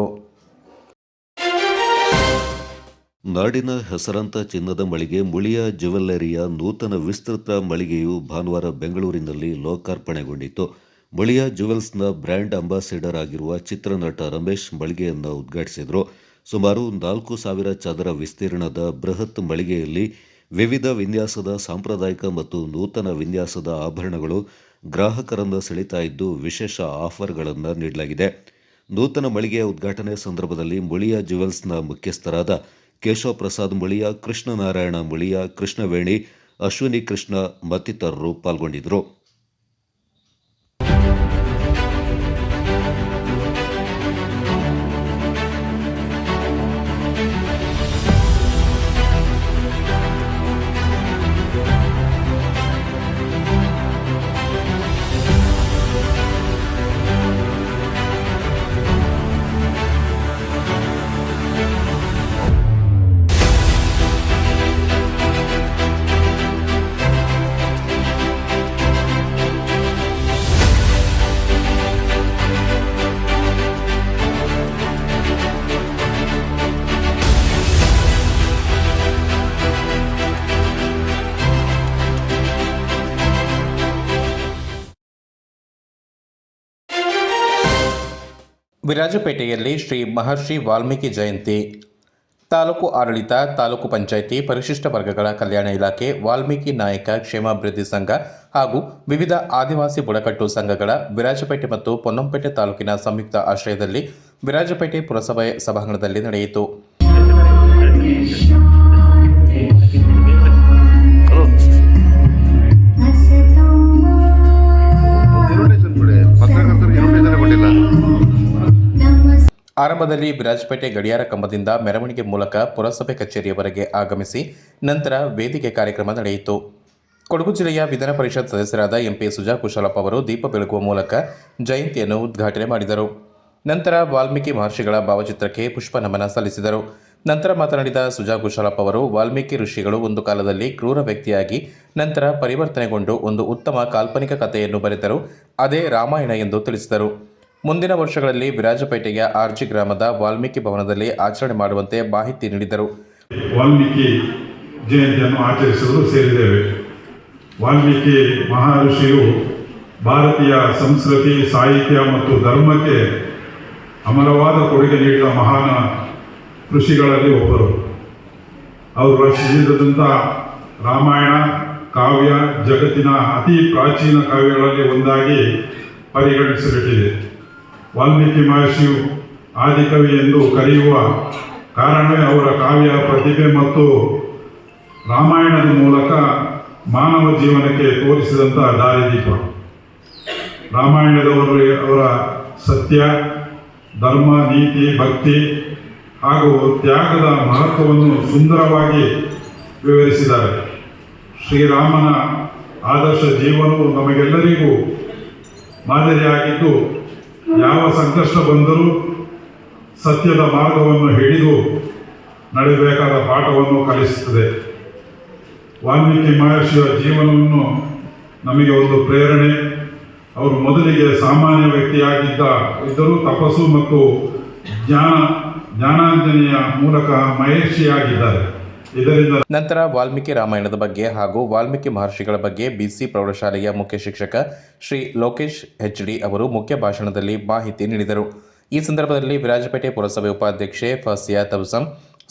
ನಾಡಿನ ಹೆಸರಾಂತ ಚಿನ್ನದ ಮಳಿಗೆ ಮುಳಿಯ ಜ್ಯುವೆಲ್ಲರಿಯ ನೂತನ ವಿಸ್ತೃತ ಮಳಿಗೆಯು ಭಾನುವಾರ ಬೆಂಗಳೂರಿನಲ್ಲಿ ಲೋಕಾರ್ಪಣೆಗೊಂಡಿತು. ಮುಳಿಯ ಜ್ಯುವೆಲ್ಸ್ನ ಬ್ರ್ಯಾಂಡ್ ಅಂಬಾಸಿಡರ್ ಆಗಿರುವ ಚಿತ್ರನಟ ರಮೇಶ್ ಮಳಿಗೆಯನ್ನು ಉದ್ಘಾಟಿಸಿದರು. ಸುಮಾರು 4,000 ಚದರ ವಿಸ್ತೀರ್ಣದ ಬೃಹತ್ ಮಳಿಗೆಯಲ್ಲಿ ವಿವಿಧ ವಿನ್ಯಾಸದ ಸಾಂಪ್ರದಾಯಿಕ ಮತ್ತು ನೂತನ ವಿನ್ಯಾಸದ ಆಭರಣಗಳು ಗ್ರಾಹಕರನ್ನು ಸೆಳೀತಾ ಇದ್ದು, ವಿಶೇಷ ಆಫರ್ಗಳನ್ನು ನೀಡಲಾಗಿದೆ. ನೂತನ ಮಳಿಗೆಯ ಉದ್ಘಾಟನೆ ಸಂದರ್ಭದಲ್ಲಿ ಮುಳಿಯ ಜ್ಯುವೆಲ್ಸ್ನ ಮುಖ್ಯಸ್ಥರಾದ ಕೇಶವ ಪ್ರಸಾದ್ ಮುಳಿಯ, ಕೃಷ್ಣನಾರಾಯಣ ಮುಳಿಯ, ಕೃಷ್ಣವೇಣಿ, ಅಶ್ವಿನಿ ಕೃಷ್ಣ ಮತ್ತಿತರರು ಪಾಲ್ಗೊಂಡಿದ್ದರು. ವಿರಾಜಪೇಟೆಯಲ್ಲಿ ಶ್ರೀ ಮಹರ್ಷಿ ವಾಲ್ಮೀಕಿ ಜಯಂತಿ. ತಾಲೂಕು ಆಡಳಿತ, ತಾಲೂಕು ಪಂಚಾಯಿತಿ, ಪರಿಶಿಷ್ಟ ವರ್ಗಗಳ ಕಲ್ಯಾಣ ಇಲಾಖೆ, ವಾಲ್ಮೀಕಿ ನಾಯಕ ಕ್ಷೇಮಾಭಿವೃದ್ಧಿ ಸಂಘ ಹಾಗೂ ವಿವಿಧ ಆದಿವಾಸಿ ಬುಡಕಟ್ಟು ಸಂಘಗಳ ವಿರಾಜಪೇಟೆ ಮತ್ತು ಪೊನ್ನಂಪೇಟೆ ತಾಲೂಕಿನ ಸಂಯುಕ್ತ ಆಶ್ರಯದಲ್ಲಿ ವಿರಾಜಪೇಟೆ ಪುರಸಭೆ ಸಭಾಂಗಣದಲ್ಲಿ ನಡೆಯಿತು. ಆರಂಭದಲ್ಲಿ ವಿರಾಜಪೇಟೆ ಗಡಿಯಾರ ಕಂಬದಿಂದ ಮೆರವಣಿಗೆ ಮೂಲಕ ಪುರಸಭೆ ಕಚೇರಿಯವರೆಗೆ ಆಗಮಿಸಿ ನಂತರ ವೇದಿಕೆ ಕಾರ್ಯಕ್ರಮ ನಡೆಯಿತು. ಕೊಡಗು ಜಿಲ್ಲೆಯ ವಿಧಾನ ಪರಿಷತ್ ಸದಸ್ಯರಾದ ಎಂಪಿ ಸುಜಾ ಕುಶಲಪ್ಪ ಅವರು ದೀಪ ಬೆಳಗುವ ಮೂಲಕ ಜಯಂತಿಯನ್ನು ಉದ್ಘಾಟನೆ ಮಾಡಿದರು. ನಂತರ ವಾಲ್ಮೀಕಿ ಮಹರ್ಷಿಗಳ ಭಾವಚಿತ್ರಕ್ಕೆ ಪುಷ್ಪ ನಮನ ಸಲ್ಲಿಸಿದರು. ನಂತರ ಮಾತನಾಡಿದ ಸುಜಾ ಕುಶಲಪ್ಪ ಅವರು, ವಾಲ್ಮೀಕಿ ಋಷಿಗಳು ಒಂದು ಕಾಲದಲ್ಲಿ ಕ್ರೂರ ವ್ಯಕ್ತಿಯಾಗಿ ನಂತರ ಪರಿವರ್ತನೆಗೊಂಡು ಒಂದು ಉತ್ತಮ ಕಾಲ್ಪನಿಕ ಕಥೆಯನ್ನು ಬರೆದರು. ಅದೇ ರಾಮಾಯಣ ಎಂದು ತಿಳಿಸಿದರು. ಮುಂದಿನ ವರ್ಷಗಳಲ್ಲಿ ವಿರಾಜಪೇಟೆಯ ಆರ್ಜಿ ಗ್ರಾಮದ ವಾಲ್ಮೀಕಿ ಭವನದಲ್ಲಿ ಆಚರಣೆ ಮಾಡುವಂತೆ ಮಾಹಿತಿ ನೀಡಿದರು. ವಾಲ್ಮೀಕಿ ಜಯಂತಿಯನ್ನು ಆಚರಿಸಲು ಸೇರಿದ್ದೇವೆ. ವಾಲ್ಮೀಕಿ ಮಹರ್ಷಿಯು ಭಾರತೀಯ ಸಂಸ್ಕೃತಿ, ಸಾಹಿತ್ಯ ಮತ್ತು ಧರ್ಮಕ್ಕೆ ಅಮರವಾದ ಕೊಡುಗೆ ನೀಡಿದ ಮಹಾನ್ ಋಷಿಗಳಲ್ಲಿ ಒಬ್ಬರು. ಅವರು ರಚಿಸಿದಂಥ ರಾಮಾಯಣ ಕಾವ್ಯ ಜಗತ್ತಿನ ಅತಿ ಪ್ರಾಚೀನ ಕಾವ್ಯಗಳಲ್ಲಿ ಒಂದಾಗಿ ಪರಿಗಣಿಸಲ್ಪಟ್ಟಿದೆ. ವಾಲ್ಮೀಕಿ ಮಹರ್ಷಿಯು ಆದಿಕವಿ ಎಂದು ಕರೆಯುವ ಕಾರಣವೇ ಅವರ ಕಾವ್ಯ ಪ್ರತಿಭೆ ಮತ್ತು ರಾಮಾಯಣದ ಮೂಲಕ ಮಾನವ ಜೀವನಕ್ಕೆ ತೋರಿಸಿದಂಥ ದಾರಿದೀಪ. ರಾಮಾಯಣದವರು ಅವರ ಸತ್ಯ, ಧರ್ಮ, ನೀತಿ, ಭಕ್ತಿ ಹಾಗೂ ತ್ಯಾಗದ ಮಹತ್ವವನ್ನು ಸುಂದರವಾಗಿ ವಿವರಿಸಿದ್ದಾರೆ. ಶ್ರೀರಾಮನ ಆದರ್ಶ ಜೀವನವು ನಮಗೆಲ್ಲರಿಗೂ ಮಾದರಿಯಾಗಿದ್ದು, ಯಾವ ಸಂಕಷ್ಟ ಬಂದರೂ ಸತ್ಯದ ಮಾರ್ಗವನ್ನು ಹಿಡಿದು ನಡೆಯಬೇಕಾದ ಪಾಠವನ್ನು ಕಲಿಸುತ್ತದೆ. ವಾಲ್ಮೀಕಿ ಮಹರ್ಷಿಯ ಜೀವನವನ್ನು ನಮಗೆ ಒಂದು ಪ್ರೇರಣೆ. ಅವರು ಮೊದಲಿಗೆ ಸಾಮಾನ್ಯ ವ್ಯಕ್ತಿಯಾಗಿದ್ದರೂ ತಪಸ್ಸು ಮತ್ತು ಜ್ಞಾನಾಂಜನೆಯ ಮೂಲಕ ಮಹರ್ಷಿಯಾಗಿದ್ದಾರೆ. ಇದರಿಂದ ನಂತರ ವಾಲ್ಮೀಕಿ ರಾಮಾಯಣದ ಬಗ್ಗೆ ಹಾಗೂ ವಾಲ್ಮೀಕಿ ಮಹರ್ಷಿಗಳ ಬಗ್ಗೆ ಬಿಸಿ ಪ್ರೌಢಶಾಲೆಯ ಮುಖ್ಯ ಶಿಕ್ಷಕ ಶ್ರೀ ಲೋಕೇಶ್ HD ಅವರು ಮುಖ್ಯ ಭಾಷಣದಲ್ಲಿ ಮಾಹಿತಿ ನೀಡಿದರು. ಈ ಸಂದರ್ಭದಲ್ಲಿ ವಿರಾಜಪೇಟೆ ಪುರಸಭೆ ಉಪಾಧ್ಯಕ್ಷೆ ಫಸಿಯಾ ತಬಸಂ,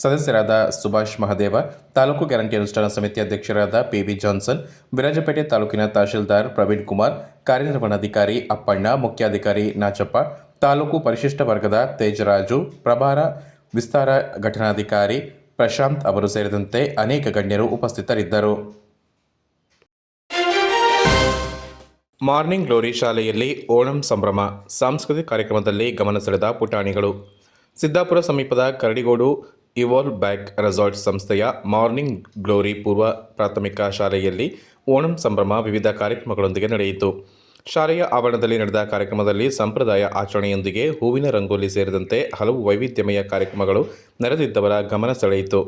ಸದಸ್ಯರಾದ ಸುಭಾಷ್ ಮಹದೇವ, ತಾಲೂಕು ಗ್ಯಾರಂಟಿ ಅನುಷ್ಠಾನ ಸಮಿತಿ ಅಧ್ಯಕ್ಷರಾದ PB ಜಾನ್ಸನ್, ವಿರಾಜಪೇಟೆ ತಾಲೂಕಿನ ತಹಶೀಲ್ದಾರ್ ಪ್ರವೀಣ್ ಕುಮಾರ್, ಕಾರ್ಯನಿರ್ವಹಣಾಧಿಕಾರಿ ಅಪ್ಪಣ್ಣ, ಮುಖ್ಯಾಧಿಕಾರಿ ನಾಚಪ್ಪ, ತಾಲೂಕು ಪರಿಶಿಷ್ಟ ವರ್ಗದ ತೇಜರಾಜು, ಪ್ರಭಾರ ವಿಸ್ತಾರ ಘಟನಾಧಿಕಾರಿ ಪ್ರಶಾಂತ್ ಅವರು ಸೇರಿದಂತೆ ಅನೇಕ ಗಣ್ಯರು ಉಪಸ್ಥಿತರಿದ್ದರು. ಮಾರ್ನಿಂಗ್ ಗ್ಲೋರಿ ಶಾಲೆಯಲ್ಲಿ ಓಣಂ ಸಂಭ್ರಮ ಸಾಂಸ್ಕೃತಿಕ ಕಾರ್ಯಕ್ರಮದಲ್ಲಿ ಗಮನ ಸೆಳೆದ ಪುಟಾಣಿಗಳು. ಸಿದ್ದಾಪುರ ಸಮೀಪದ ಕರಡಿಗೋಡು ಇವಾಲ್ವ್ ಬ್ಯಾಕ್ ರೆಸಾರ್ಟ್ ಸಂಸ್ಥೆಯ ಮಾರ್ನಿಂಗ್ ಗ್ಲೋರಿ ಪೂರ್ವ ಪ್ರಾಥಮಿಕ ಶಾಲೆಯಲ್ಲಿ ಓಣಂ ಸಂಭ್ರಮ ವಿವಿಧ ಕಾರ್ಯಕ್ರಮಗಳೊಂದಿಗೆ ನಡೆಯಿತು. ಶಾಲೆಯ ಆವರಣದಲ್ಲಿ ನಡೆದ ಕಾರ್ಯಕ್ರಮದಲ್ಲಿ ಸಂಪ್ರದಾಯ ಆಚರಣೆಯೊಂದಿಗೆ ಹೂವಿನ ರಂಗೋಲಿ ಸೇರಿದಂತೆ ಹಲವು ವೈವಿಧ್ಯಮಯ ಕಾರ್ಯಕ್ರಮಗಳು ನೆರೆದಿದ್ದವರ ಗಮನ ಸೆಳೆಯಿತು.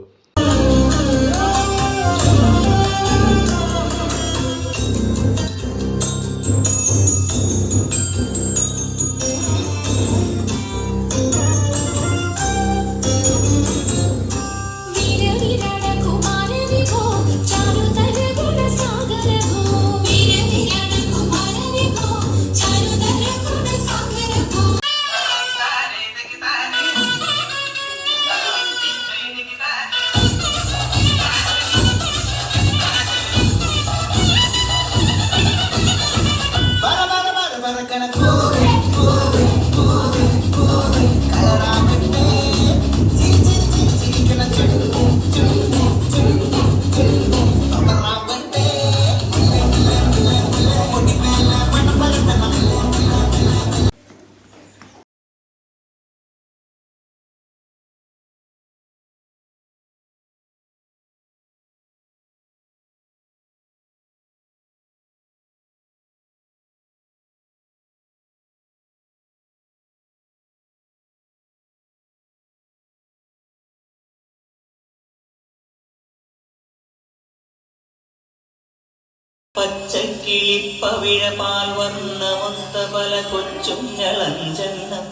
പച്ചക്കിളിപ്പവിഴപാൽ വന്ന മുത്തപല കൊച്ചുങ്ങളഞ്ചെണ്ണം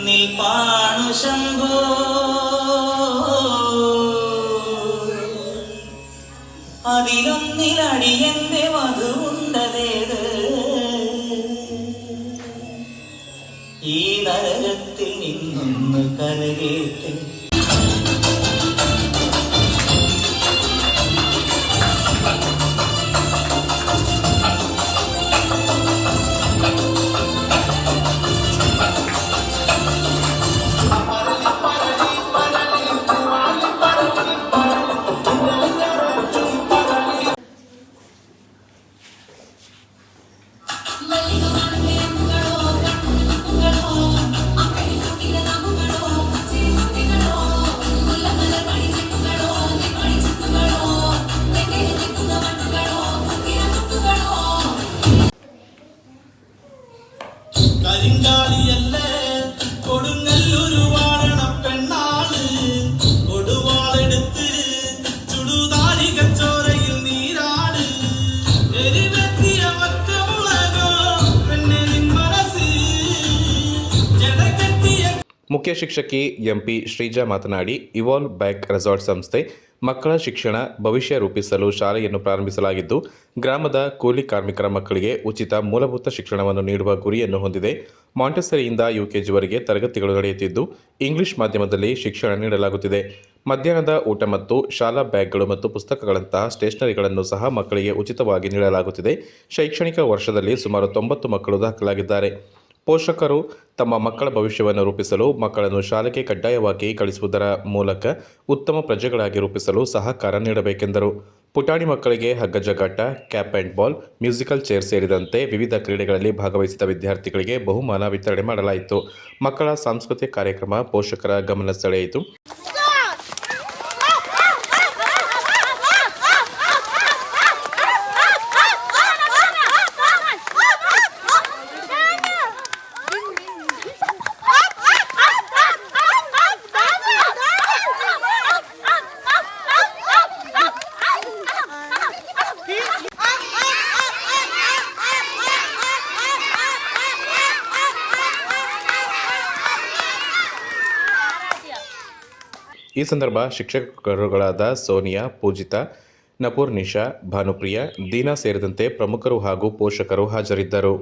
നിൽപ്പാണു ശംഭോ അതിലൊന്നിലടിയന്റെ മധുണ്ടതേത് ഈ നരകത്തിൽ നിന്നൊന്ന് കരകേറ്റ് ಮಲ್ಲಿಗೆ ಮುಖ್ಯ ಶಿಕ್ಷಕಿ ಎಂಪಿ ಶ್ರೀಜಾ ಮಾತನಾಡಿ, ಇವಾಲ್ವ್ ಬ್ಯಾಕ್ ರೆಸಾರ್ಟ್ ಸಂಸ್ಥೆ ಮಕ್ಕಳ ಶಿಕ್ಷಣ ಭವಿಷ್ಯ ರೂಪಿಸಲು ಶಾಲೆಯನ್ನು ಪ್ರಾರಂಭಿಸಲಾಗಿದ್ದು, ಗ್ರಾಮದ ಕೂಲಿ ಕಾರ್ಮಿಕರ ಮಕ್ಕಳಿಗೆ ಉಚಿತ ಮೂಲಭೂತ ಶಿಕ್ಷಣವನ್ನು ನೀಡುವ ಗುರಿಯನ್ನು ಹೊಂದಿದೆ. ಮಾಂಟೆಸರಿಯಿಂದ ಯುಕೆಜಿವರೆಗೆ ತರಗತಿಗಳು ನಡೆಯುತ್ತಿದ್ದು, ಇಂಗ್ಲಿಷ್ ಮಾಧ್ಯಮದಲ್ಲಿ ಶಿಕ್ಷಣ ನೀಡಲಾಗುತ್ತಿದೆ. ಮಧ್ಯಾಹ್ನದ ಊಟ ಮತ್ತು ಶಾಲಾ ಬ್ಯಾಗ್ಗಳು ಮತ್ತು ಪುಸ್ತಕಗಳಂತಹ ಸ್ಟೇಷನರಿಗಳನ್ನು ಸಹ ಮಕ್ಕಳಿಗೆ ಉಚಿತವಾಗಿ ನೀಡಲಾಗುತ್ತಿದೆ. ಶೈಕ್ಷಣಿಕ ವರ್ಷದಲ್ಲಿ ಸುಮಾರು 90 ಮಕ್ಕಳು ದಾಖಲಾಗಿದ್ದಾರೆ. ಪೋಷಕರು ತಮ್ಮ ಮಕ್ಕಳ ಭವಿಷ್ಯವನ್ನು ರೂಪಿಸಲು ಮಕ್ಕಳನ್ನು ಶಾಲೆಗೆ ಕಡ್ಡಾಯವಾಗಿ ಕಳಿಸುವುದರ ಮೂಲಕ ಉತ್ತಮ ಪ್ರಜೆಗಳಾಗಿ ರೂಪಿಸಲು ಸಹಕಾರ ನೀಡಬೇಕೆಂದರು. ಪುಟಾಣಿ ಮಕ್ಕಳಿಗೆ ಹಗ್ಗಜಗಾಟ, cap and ball, musical chair ಸೇರಿದಂತೆ ವಿವಿಧ ಕ್ರೀಡೆಗಳಲ್ಲಿ ಭಾಗವಹಿಸಿದ ವಿದ್ಯಾರ್ಥಿಗಳಿಗೆ ಬಹುಮಾನ ವಿತರಣೆ ಮಾಡಲಾಯಿತು. ಮಕ್ಕಳ ಸಾಂಸ್ಕೃತಿಕ ಕಾರ್ಯಕ್ರಮ ಪೋಷಕರ ಗಮನ ಸೆಳೆಯಿತು. ಈ ಸಂದರ್ಭ ಶಿಕ್ಷಕರುಗಳಾದ ಸೋನಿಯಾ, ಪೂಜಿತಾ, ನಪೂರ್, ನಿಶಾ, ಭಾನುಪ್ರಿಯ, ದೀನಾ ಸೇರಿದಂತೆ ಪ್ರಮುಖರು ಹಾಗೂ ಪೋಷಕರು ಹಾಜರಿದ್ದರು.